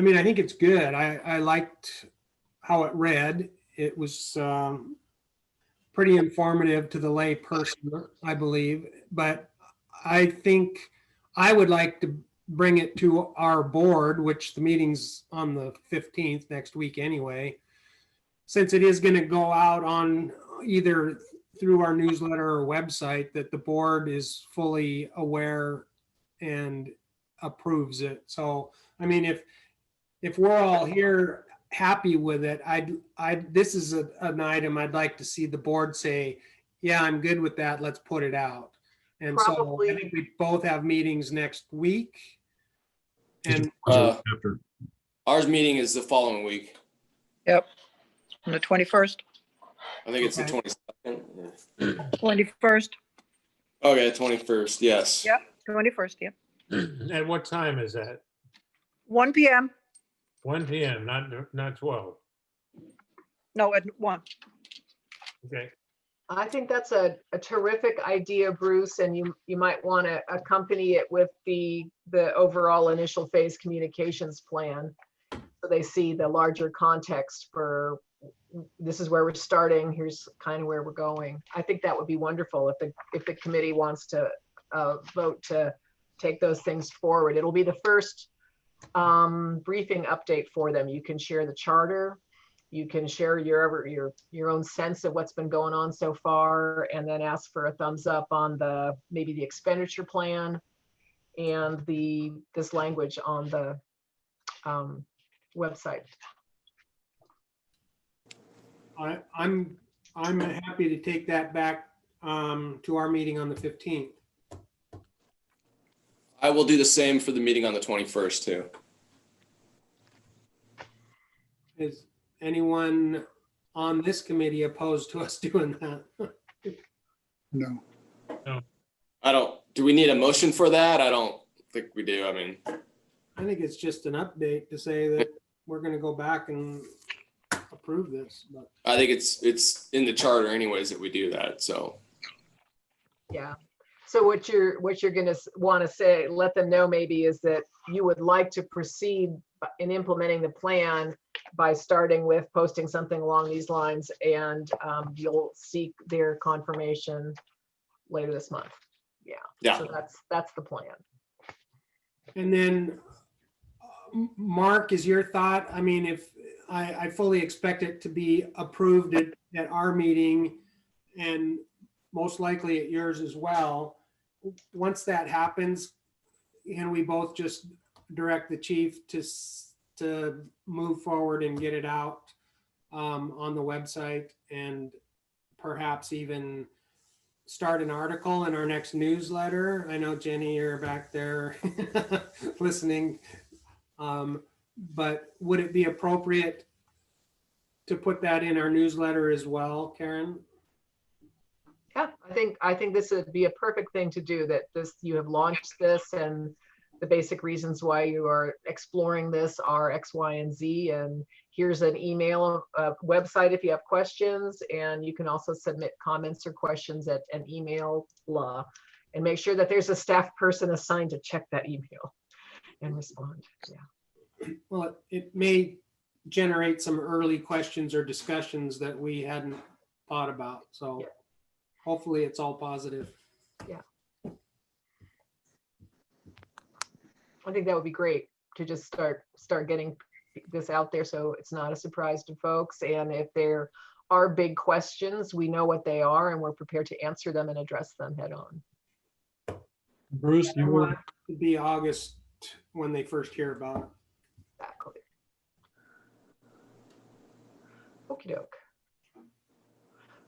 Speaker 1: mean, I think it's good. I liked how it read. It was pretty informative to the lay person, I believe. But I think I would like to bring it to our board, which the meeting's on the 15th next week anyway, since it is going to go out on either through our newsletter or website, that the board is fully aware and approves it. So, I mean, if we're all here happy with it, this is an item I'd like to see the board say, yeah, I'm good with that. Let's put it out. And
Speaker 6: Probably.
Speaker 1: so I think we both have meetings next week. And
Speaker 8: After,
Speaker 2: Ours meeting is the following week.
Speaker 7: Yep. On the 21st,
Speaker 2: I think it's the
Speaker 1: Okay.
Speaker 2: 22nd.
Speaker 7: 21st,
Speaker 2: Okay, 21st, yes.
Speaker 7: Yep. 21st, yeah.
Speaker 5: At what time is that?
Speaker 7: 1 p.m.
Speaker 5: 1 p.m., not 12.
Speaker 7: No, at 1.
Speaker 5: Okay.
Speaker 6: I think that's a terrific idea, Bruce, and you might want to accompany it with the overall initial phase communications plan, so they see the larger context for this is where we're starting, here's kind of where we're going. I think that would be wonderful if the committee wants to vote to take those things forward. It'll be the first briefing update for them. You can share the charter. You can share your own sense of what's been going on so far, and then ask for a thumbs up on maybe the expenditure plan and this language on the website.
Speaker 1: I'm happy to take that back to our meeting on the 15th.
Speaker 2: I will do the same for the meeting on the 21st too.
Speaker 1: Is anyone on this committee opposed to us doing that?
Speaker 3: no.
Speaker 2: Do we need a motion for that? I don't think we do. I mean,
Speaker 1: I think it's just an update to say that we're going to go back and approve this. But
Speaker 2: I think it's in the charter anyways that we do that, so.
Speaker 6: Yeah. So what you're going to want to say, let them know maybe, is that you would like to proceed in implementing the plan by starting with posting something along these lines, and you'll seek their confirmation later this month. Yeah.
Speaker 2: Yeah.
Speaker 6: So that's the plan.
Speaker 1: And then, Mark, is your thought, I mean, if I fully expect it to be approved at our meeting and most likely at yours as well. Once that happens, can we both just direct the chief to move forward and get it out on the website, and perhaps even start an article in our next newsletter? I know, Jenny, you're back there listening. But would it be appropriate to put that in our newsletter as well, Karen?
Speaker 6: Yeah, I think this would be a perfect thing to do, that you have launched this, and the basic reasons why you are exploring this are X, Y, and Z. And here's an email, website if you have questions, and you can also submit comments or questions at an email, blah, and make sure that there's a staff person assigned to check that email and respond. Yeah.
Speaker 1: Well, it may generate some early questions or discussions that we hadn't thought about. So
Speaker 6: Yeah.
Speaker 1: Hopefully it's all positive.
Speaker 6: Yeah. I think that would be great to just start getting this out there, so it's not a surprise to folks. And if there are big questions, we know what they are, and we're prepared to answer them and address them head on.
Speaker 9: Bruce,
Speaker 1: I
Speaker 9: you
Speaker 1: want
Speaker 9: were,
Speaker 1: it to be August when they first hear about it.
Speaker 6: Exactly. Okie doke.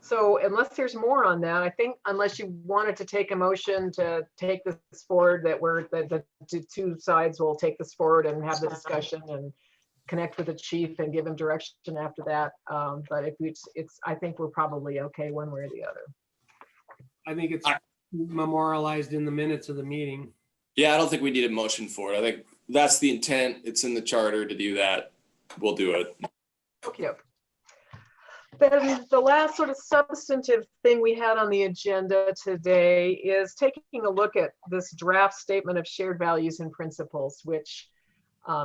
Speaker 6: So unless there's more on that, I think, unless you wanted to take a motion to take this forward, that the two sides will take this forward and have the discussion and connect with the chief and give him direction after that. But if it's, I think we're probably okay one way or the other.
Speaker 1: I think it's memorialized in the minutes of the meeting.
Speaker 2: Yeah, I don't think we need a motion for it. I think that's the intent. It's in the charter to do that. We'll do it.
Speaker 6: Okay. Then the last sort of substantive thing we had on the agenda today is taking a look at this draft statement of shared values and principles, which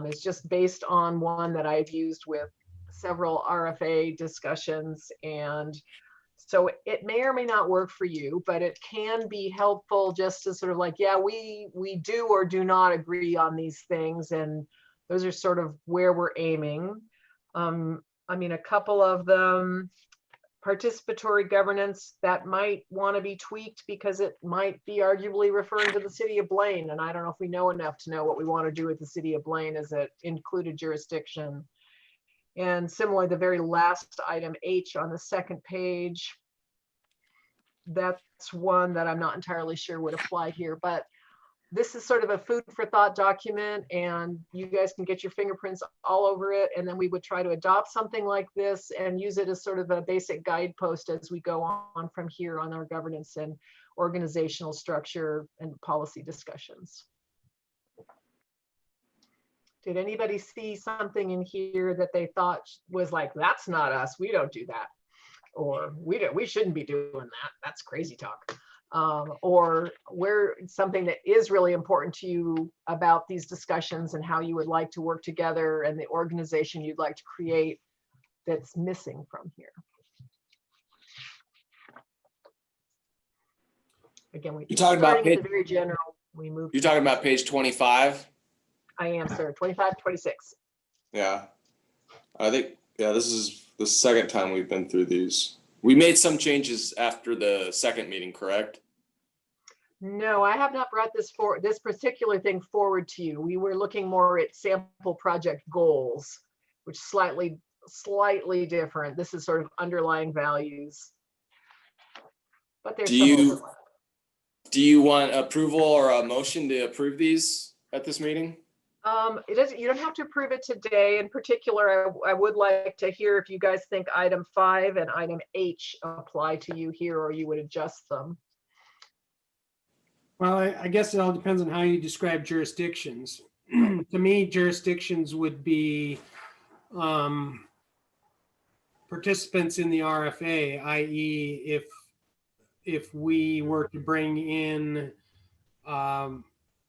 Speaker 6: is just based on one that I've used with several RFA discussions. And so it may or may not work for you, but it can be helpful just to sort of like, yeah, we do or do not agree on these things. And those are sort of where we're aiming. I mean, a couple of them, participatory governance, that might want to be tweaked because it might be arguably referring to the city of Blaine. And I don't know if we know enough to know what we want to do with the city of Blaine as an included jurisdiction. And similarly, the very last item, H, on the second page, that's one that I'm not entirely sure would apply here, but this is sort of a food for thought document, and you guys can get your fingerprints all over it. And then we would try to adopt something like this and use it as sort of a basic guidepost as we go on from here on our governance and organizational structure and policy discussions. Did anybody see something in here that they thought was like, that's not us, we don't do that, or we shouldn't be doing that, that's crazy talk? Or where something that is really important to you about these discussions and how you would like to work together and the organization you'd like to create that's missing from here. Again,
Speaker 2: You're talking about
Speaker 6: starting at the very general, we move.
Speaker 2: You're talking about page 25?
Speaker 6: I am, sir. 25, 26.
Speaker 2: Yeah. I think, yeah, this is the second time we've been through these. We made some changes after the second meeting, correct?
Speaker 6: No, I have not brought this particular thing forward to you. We were looking more at sample project goals, which slightly different. This is sort of underlying values. But there's some overlap.
Speaker 2: Do you want approval or a motion to approve these at this meeting?
Speaker 6: You don't have to approve it today. In particular, I would like to hear if you guys think item 5 and item H apply to you here, or you would adjust them.
Speaker 1: Well, I guess it all depends on how you describe jurisdictions. To me, jurisdictions would be participants in the RFA, i.e. if we were to bring in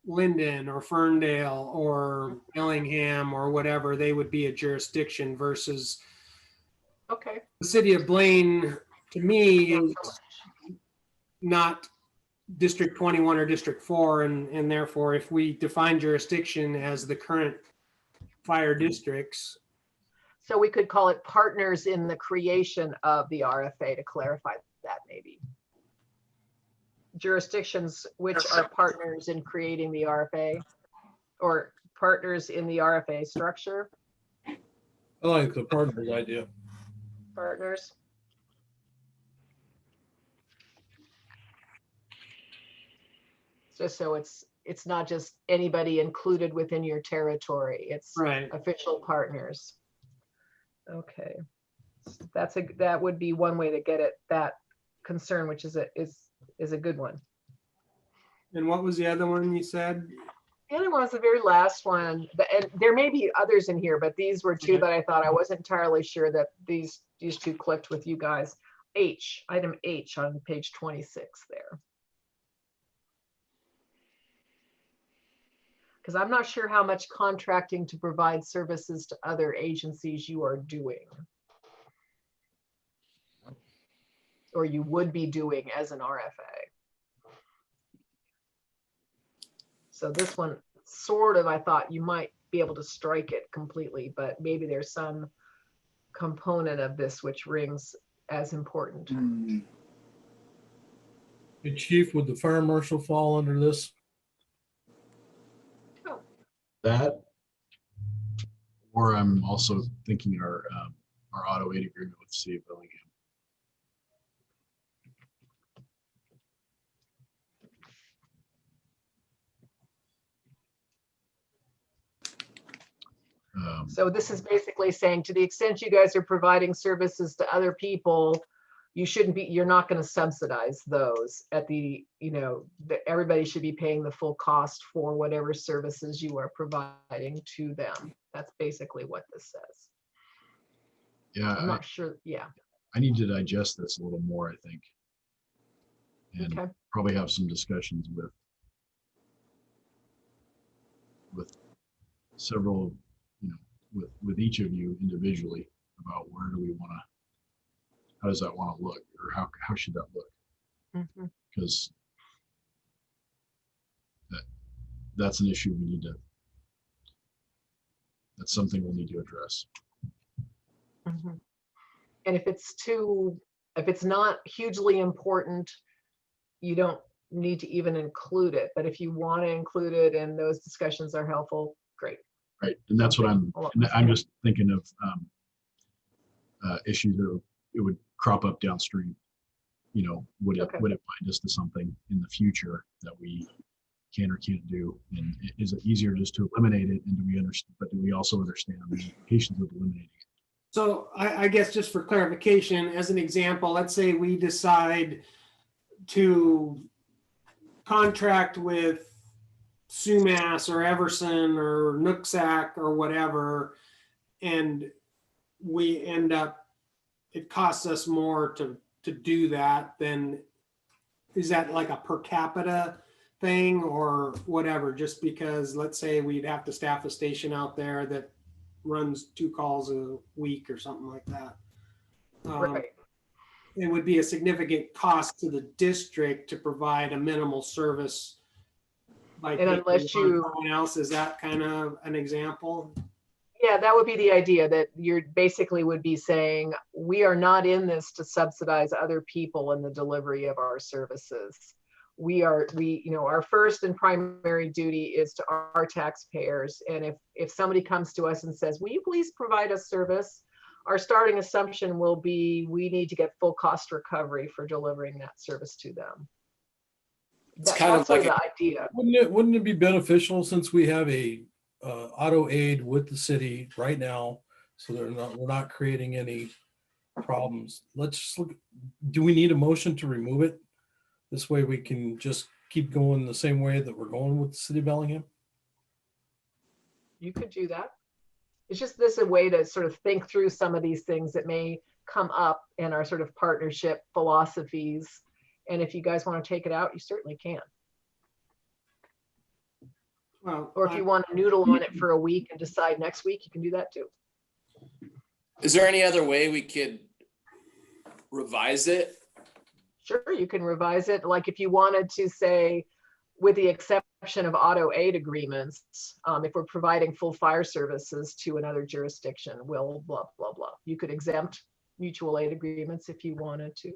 Speaker 1: Linden or Ferndale or Bellingham or whatever, they would be a jurisdiction versus
Speaker 6: Okay.
Speaker 1: the city of Blaine, to me,
Speaker 6: Not
Speaker 1: is
Speaker 6: so much.
Speaker 1: not District 21 or District 4, and therefore, if we define jurisdiction as the current fire districts,
Speaker 6: So we could call it partners in the creation of the RFA to clarify that maybe. Jurisdictions which are partners in creating the RFA or partners in the RFA structure,
Speaker 9: I like the partners idea.
Speaker 6: partners. Just so it's not just anybody included within your territory. It's
Speaker 1: right?
Speaker 6: official partners. Okay. That would be one way to get at that concern, which is a good one.
Speaker 1: And what was the other one you said?
Speaker 6: The other one was the very last one, and there may be others in here, but these were two
Speaker 1: Okay.
Speaker 6: that I thought I wasn't entirely sure that these two clicked with you guys. Item H on page 26 there. Because I'm not sure how much contracting to provide services to other agencies you are doing. Or you would be doing as an RFA. So this one sort of, I thought you might be able to strike it completely, but maybe there's some component of this which rings as important.
Speaker 9: Hey, Chief, would the fire marshal fall under this?
Speaker 8: That, or I'm also thinking our auto aid agreement with the city of Bellingham.
Speaker 6: So this is basically saying, to the extent you guys are providing services to other people, you're not going to subsidize those at the, everybody should be paying the full cost for whatever services you are providing to them. That's basically what this says.
Speaker 8: Yeah,
Speaker 6: I'm not sure. Yeah.
Speaker 8: I need to digest this a little more, I think. And
Speaker 6: Okay.
Speaker 8: probably have some discussions with several, with each of you individually about where do we want to, how does that want to look, or how should that look?
Speaker 6: Mhm.
Speaker 8: Because that's an issue that's something we'll need to address.
Speaker 6: Mhm. And if it's not hugely important, you don't need to even include it. But if you want to include it and those discussions are helpful, great.
Speaker 8: Right, and that's what I'm just thinking of issues that it would crop up downstream. Would it
Speaker 6: Okay.
Speaker 8: bind us to something in the future that we can or can't do? And is it easier just to eliminate it? And do we understand? But do we also understand the implications of eliminating it?
Speaker 1: So I guess just for clarification, as an example, let's say we decide to contract with Sumas or Everson or Nooksack or whatever, and we end up, it costs us more to do that, then is that like a per capita thing or whatever? Just because, let's say we'd have to staff a station out there that runs 2 calls a week or something like that.
Speaker 6: Right.
Speaker 1: It would be a significant cost to the district to provide a minimal service by
Speaker 6: And unless
Speaker 1: taking on
Speaker 6: you-
Speaker 1: someone else. Is that kind of an example?
Speaker 6: Yeah, that would be the idea, that you're basically would be saying, we are not in this to subsidize other people in the delivery of our services. Our first and primary duty is to our taxpayers. And if somebody comes to us and says, will you please provide us service? Our starting assumption will be, we need to get full cost recovery for delivering that service to them.
Speaker 2: It's kind of
Speaker 6: That's sort
Speaker 2: like
Speaker 6: the idea.
Speaker 9: Wouldn't it be beneficial, since we have a auto aid with the city right now, so we're not creating any problems? Let's just look, do we need a motion to remove it? This way we can just keep going the same way that we're going with the city of Bellingham?
Speaker 6: You could do that. It's just this a way to sort of think through some of these things that may come up in our sort of partnership philosophies. And if you guys want to take it out, you certainly can.
Speaker 1: Well,
Speaker 6: Or if you want to noodle on it for a week and decide next week, you can do that too.
Speaker 2: Is there any other way we could revise it?
Speaker 6: Sure, you can revise it. Like if you wanted to say, with the exception of auto aid agreements, if we're providing full fire services to another jurisdiction, will blah, blah, blah. You could exempt mutual aid agreements if you wanted to.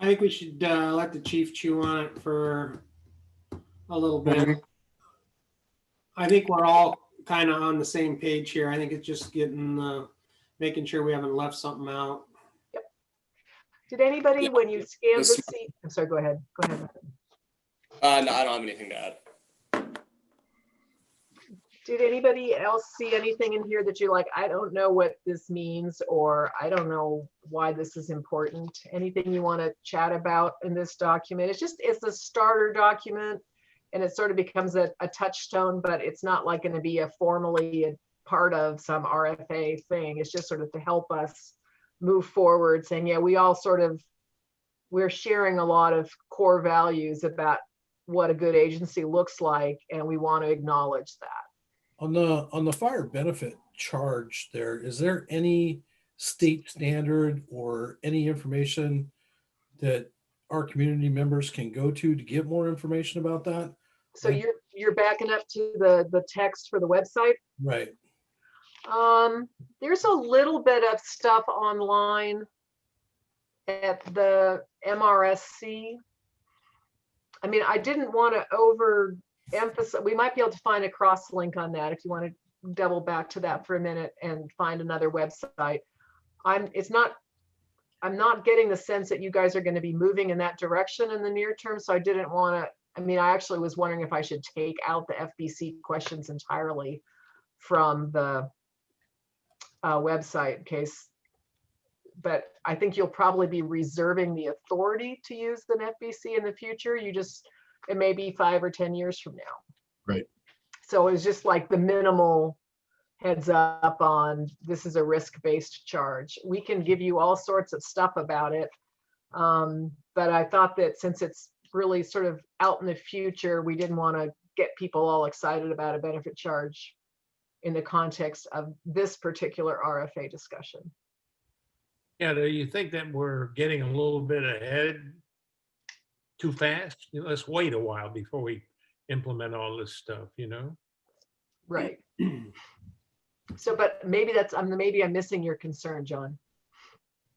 Speaker 1: I think we should let the chief chew on it for a little bit. I think we're all kind of on the same page here. I think it's just getting, making sure we haven't left something out.
Speaker 6: Did anybody,
Speaker 2: Yeah.
Speaker 6: when you scanned the
Speaker 2: This-
Speaker 6: seat, I'm sorry, go ahead. Go ahead.
Speaker 2: No, I don't have anything to add.
Speaker 6: Did anybody else see anything in here that you're like, I don't know what this means, or I don't know why this is important? Anything you want to chat about in this document? It's a starter document, and it sort of becomes a touchstone, but it's not like going to be a formally a part of some RFA thing. It's just sort of to help us move forward, saying, yeah, we're sharing a lot of core values about what a good agency looks like, and we want to acknowledge that.
Speaker 9: On the fire benefit charge there, is there any state standard or any information that our community members can go to get more information about that?
Speaker 6: So you're backing up to the text for the website.
Speaker 9: Right.
Speaker 6: There's a little bit of stuff online at the MRSC. I mean, I didn't want to overemphasize. We might be able to find a cross link on that if you want to double back to that for a minute and find another website. I'm not getting the sense that you guys are going to be moving in that direction in the near term. So I didn't want to, I mean, I actually was wondering if I should take out the FBC questions entirely from the website in case, but I think you'll probably be reserving the authority to use an FBC in the future. It may be 5 or 10 years from now.
Speaker 8: Right.
Speaker 6: So it's just like the minimal heads up on this is a risk-based charge. We can give you all sorts of stuff about it. But I thought that since it's really sort of out in the future, we didn't want to get people all excited about a benefit charge in the context of this particular RFA discussion.
Speaker 5: Yeah, do you think that we're getting a little bit ahead too fast? Let's wait a while before we implement all this stuff,
Speaker 6: Right. So, but maybe maybe I'm missing your concern, John.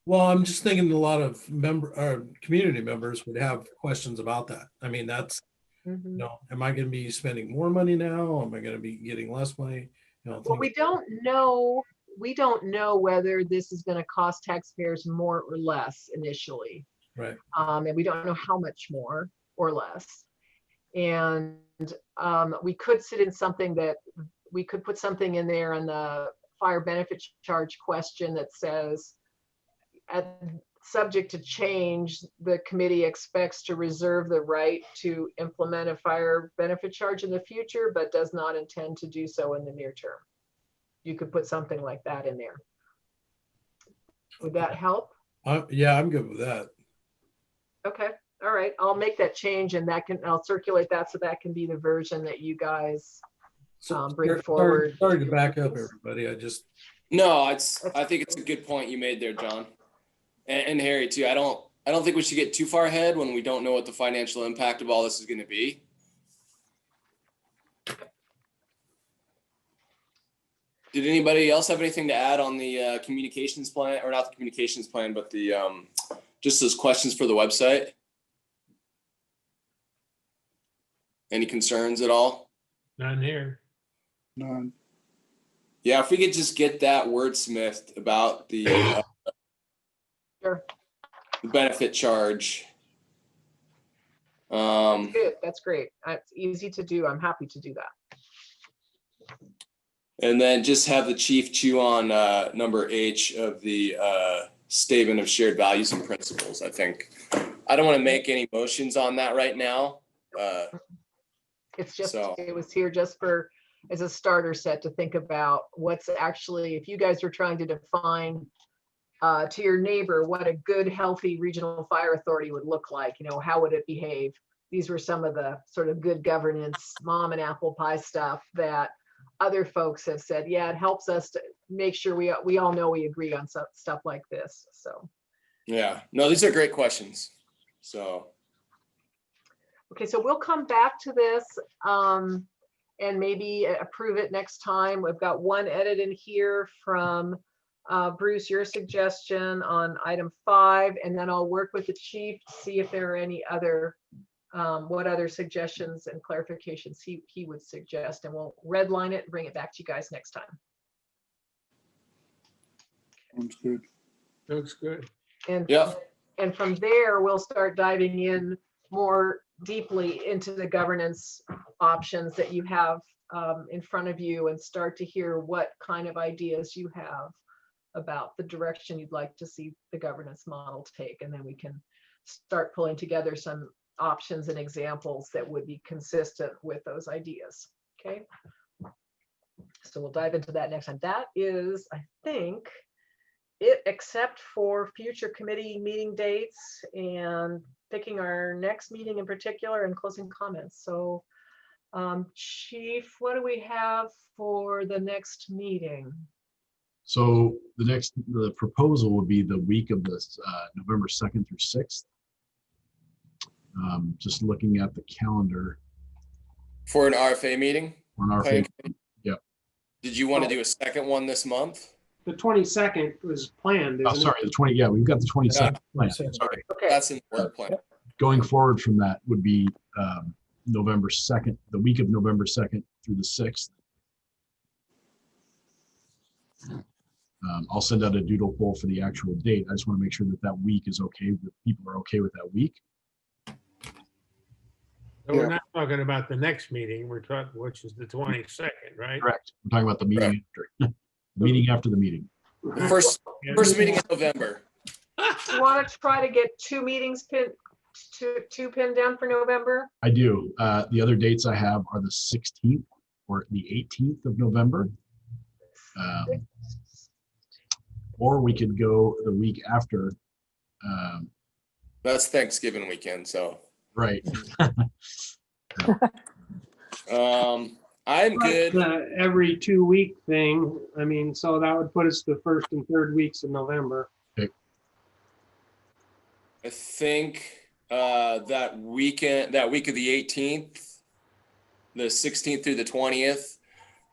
Speaker 9: Well, I'm just thinking a lot of community members would have questions about that. I mean, that's, am I going to be spending more money now? Am I going to be getting less money?
Speaker 6: Well, we don't know. We don't know whether this is going to cost taxpayers more or less initially.
Speaker 9: Right.
Speaker 6: And we don't know how much more or less. And we could sit in something that we could put something in there in the fire benefit charge question that says, subject to change, the committee expects to reserve the right to implement a fire benefit charge in the future, but does not intend to do so in the near term. You could put something like that in there. Would that help?
Speaker 9: Yeah, I'm good with that.
Speaker 6: Okay. All right. I'll make that change, and I'll circulate that so that can be the version that you guys bring forward.
Speaker 9: Sorry to back up, everybody.
Speaker 2: No, I think it's a good point you made there, John. And Harry too. I don't think we should get too far ahead when we don't know what the financial impact of all this is going to be. Did anybody else have anything to add on the communications plan, or not the communications plan, but the just those questions for the website? Any concerns at all?
Speaker 5: None here.
Speaker 3: None.
Speaker 2: Yeah, if we could just get that wordsmithed about the
Speaker 6: Sure.
Speaker 2: the benefit charge.
Speaker 6: Good. That's great. It's easy to do. I'm happy to do that.
Speaker 2: And then just have the chief chew on number H of the statement of shared values and principles. I think I don't want to make any motions on that right now.
Speaker 6: It's just,
Speaker 2: So-
Speaker 6: it was here just as a starter set to think about what's actually, if you guys are trying to define to your neighbor what a good, healthy regional fire authority would look like, how would it behave? these were some of the sort of good governance, mom and apple pie stuff that other folks have said, yeah, it helps us to make sure we all know we agree on stuff like this. So,
Speaker 2: Yeah, no, these are great questions. So,
Speaker 6: okay, so we'll come back to this and maybe approve it next time. We've got one edit in here from Bruce, your suggestion on item 5, and then I'll work with the chief to see if there are any other, what other suggestions and clarifications he would suggest, and we'll redline it and bring it back to you guys next time.
Speaker 3: Sounds good.
Speaker 5: Looks good.
Speaker 6: And
Speaker 2: yeah,
Speaker 6: and from there, we'll start diving in more deeply into the governance options that you have in front of you, and start to hear what kind of ideas you have about the direction you'd like to see the governance model take. And then we can start pulling together some options and examples that would be consistent with those ideas. Okay. So we'll dive into that next time. That is, I think, it, except for future committee meeting dates and picking our next meeting in particular and closing comments. So Chief, what do we have for the next meeting?
Speaker 8: So the proposal would be the week of the November 2nd through 6th. Just looking at the calendar.
Speaker 2: for an RFA meeting.
Speaker 8: On our
Speaker 2: Okay. Did you want to do a second one this month?
Speaker 1: The 22nd was planned,
Speaker 8: Oh,
Speaker 1: isn't it?
Speaker 8: sorry, the 20, yeah, we've got the 22nd. planned.
Speaker 9: 22nd.
Speaker 8: Sorry.
Speaker 6: Okay.
Speaker 2: That's in the work plan.
Speaker 8: Going forward from that would be November 2nd, the week of November 2nd through the 6th. I'll send out a doodle poll for the actual date. I just want to make sure that that week is okay, that people are okay with that week.
Speaker 5: So we're not talking about the next meeting, we're talking, which is the 22nd, right?
Speaker 8: Correct. I'm talking about the meeting after, the meeting after the meeting.
Speaker 2: The first meeting in November.
Speaker 6: You want to try to get 2 meetings pinned, two pinned down for November?
Speaker 8: I do. The other dates I have are the 16th or the 18th of November. Or we could go the week after.
Speaker 2: That's Thanksgiving weekend, so
Speaker 8: Right.
Speaker 2: I'm good.
Speaker 1: The every 2-week thing. I mean, so that would put us the 1st and 3rd weeks of November.
Speaker 2: I think that week of the 18th, the 16th through the 20th,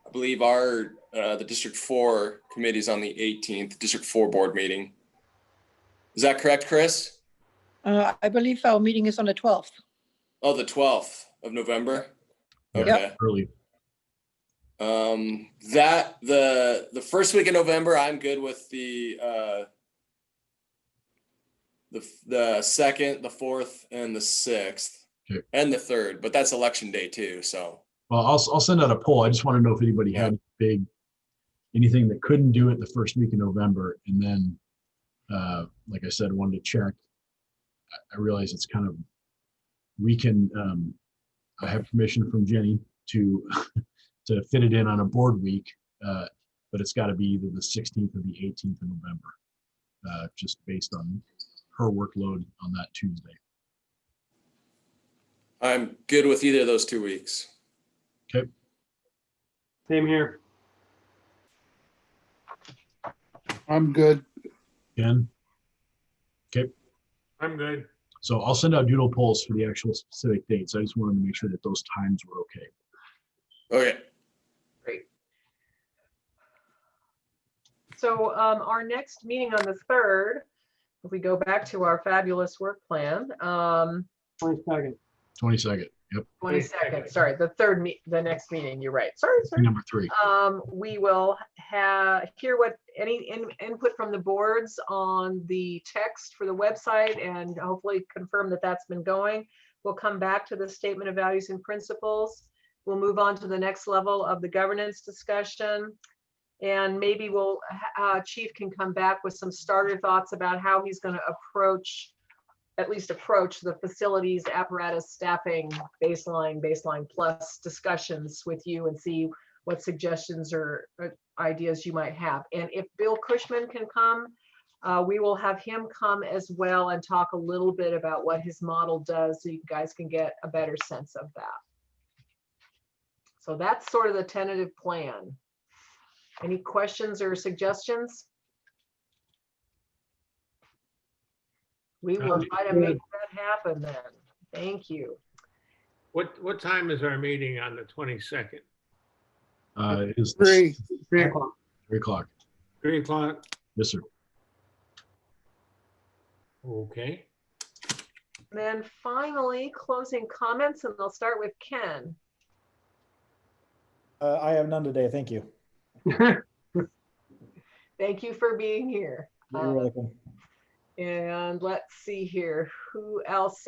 Speaker 2: I believe our the District 4 committee is on the 18th, District 4 board meeting. Is that correct, Chris?
Speaker 7: I believe our meeting is on the 12th.
Speaker 2: Oh, the 12th of November.
Speaker 8: Yeah,
Speaker 2: Okay.
Speaker 8: early.
Speaker 2: That the first week of November, I'm good with the 2nd, the 4th, and the 6th,
Speaker 8: Okay.
Speaker 2: and the 3rd. But that's election day too. So
Speaker 8: Well, I'll send out a poll. I just want to know if anybody had anything that couldn't do it the first week of November. And then, like I said, wanted to check. I realize it's kind of, we can, I have permission from Jenny to to fit it in on a board week, but it's got to be either the 16th or the 18th of November, just based on her workload on that Tuesday.
Speaker 2: I'm good with either of those 2 weeks.
Speaker 8: Okay.
Speaker 1: Same here.
Speaker 3: I'm good.
Speaker 8: Ken? Okay.
Speaker 5: I'm good.
Speaker 8: So I'll send out doodle polls for the actual specific dates. I just wanted to make sure that those times were okay.
Speaker 2: Okay.
Speaker 6: Great. So our next meeting on the 3rd, if we go back to our fabulous work plan,
Speaker 1: 22nd.
Speaker 8: 22nd. Yep.
Speaker 6: 22nd, sorry, the next meeting, you're right. Sorry.
Speaker 8: Number 3.
Speaker 6: We will hear what any input from the boards on the text for the website, and hopefully confirm that that's been going. We'll come back to the statement of values and principles. We'll move on to the next level of the governance discussion. And maybe Chief can come back with some starter thoughts about how he's going to approach the facilities, apparatus, staffing, baseline plus discussions with you, and see what suggestions or ideas you might have. And if Bill Cushman can come, We will have him come as well and talk a little bit about what his model does so you guys can get a better sense of that. So that's sort of the tentative plan. Any questions or suggestions? We will try to make that happen then. Thank you.
Speaker 5: What time is our meeting on the 22nd?
Speaker 8: It is
Speaker 3: 3.
Speaker 1: 3 o'clock.
Speaker 8: 3 o'clock.
Speaker 5: 3 o'clock?
Speaker 8: Yes, sir.
Speaker 5: Okay.
Speaker 6: Then finally, closing comments, and they'll start with Ken.
Speaker 10: I have none today. Thank you.
Speaker 6: Thank you for being here.
Speaker 10: You're welcome.
Speaker 6: And let's see here, who else?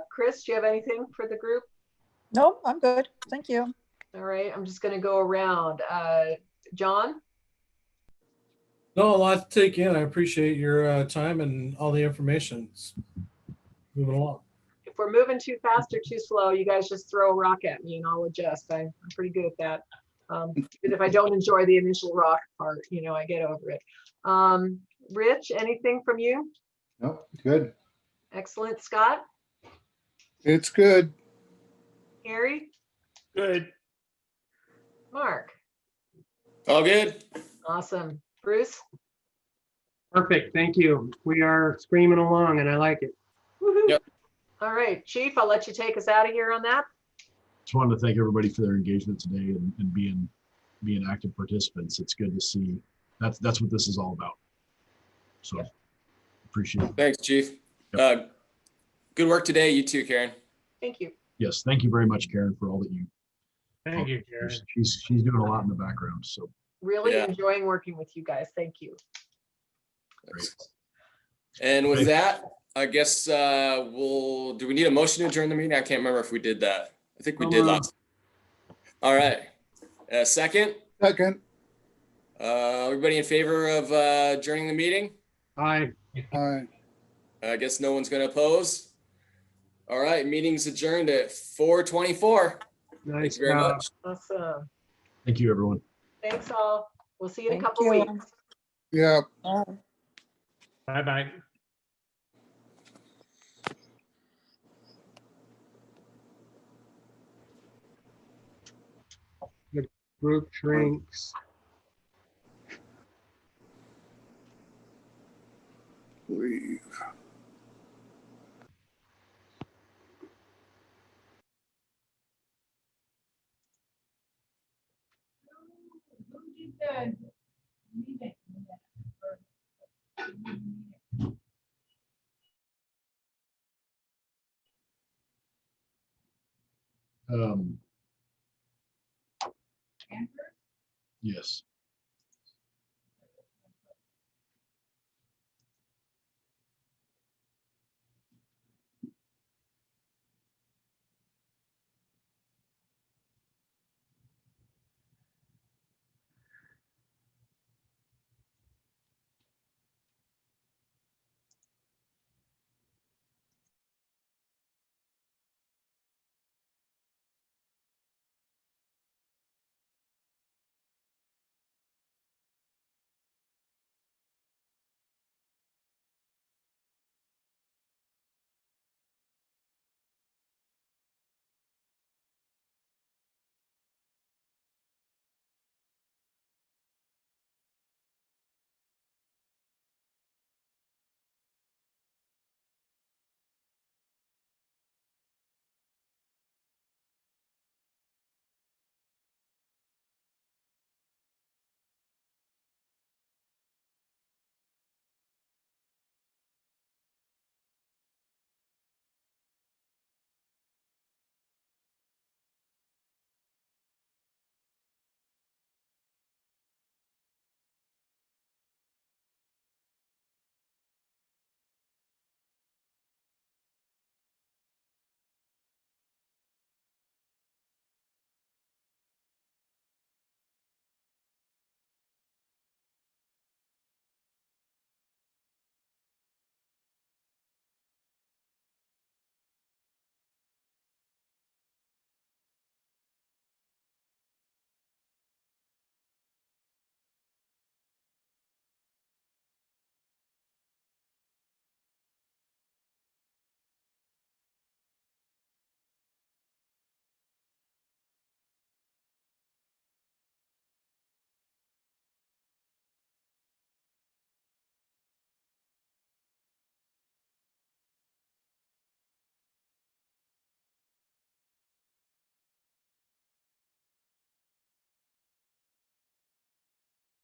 Speaker 6: Chris, do you have anything for the group?
Speaker 7: No, I'm good. Thank you.
Speaker 6: All right, I'm just going to go around. John?
Speaker 9: No, a lot to take in. I appreciate your time and all the information. It's moving along.
Speaker 6: If we're moving too fast or too slow, you guys just throw a rock at me and I'll adjust. I'm pretty good at that. Even if I don't enjoy the initial rock part, you know, I get over it. Rich, anything from you?
Speaker 4: Nope, good.
Speaker 6: Excellent. Scott?
Speaker 3: It's good.
Speaker 6: Harry?
Speaker 5: Good.
Speaker 6: Mark?
Speaker 2: All good.
Speaker 6: Awesome. Bruce?
Speaker 1: Perfect. Thank you. We are screaming along and I like it.
Speaker 6: Woohoo.
Speaker 2: Yep.
Speaker 6: All right, Chief, I'll let you take us out of here on that.
Speaker 8: Just wanted to thank everybody for their engagement today and being active participants. It's good to see. That's what this is all about. So appreciate it.
Speaker 2: Thanks, Chief. Good work today. You too, Karen.
Speaker 6: Thank you.
Speaker 8: Yes, thank you very much, Karen, for all that you.
Speaker 5: Thank you, Karen.
Speaker 8: She's doing a lot in the background. So
Speaker 6: Really
Speaker 2: Yeah.
Speaker 6: enjoying working with you guys. Thank you.
Speaker 8: great.
Speaker 2: And with that, I guess do we need a motion to adjourn the meeting? I can't remember if we did that. I think we did last. All right. Second,
Speaker 3: Second.
Speaker 2: everybody in favor of adjourning the meeting?
Speaker 1: Aye.
Speaker 3: Aye.
Speaker 2: I guess no one's going to oppose. All right, meeting's adjourned at 4:24.
Speaker 1: Nice
Speaker 2: Thanks very
Speaker 1: job.
Speaker 2: much.
Speaker 6: Awesome.
Speaker 8: Thank you, everyone.
Speaker 6: Thanks all. We'll see you in a
Speaker 7: Thank
Speaker 6: couple
Speaker 7: you.
Speaker 6: weeks.
Speaker 3: Yeah.
Speaker 7: Bye.
Speaker 5: Bye-bye.
Speaker 1: Group shrinks.
Speaker 3: Leave.
Speaker 8: Yes.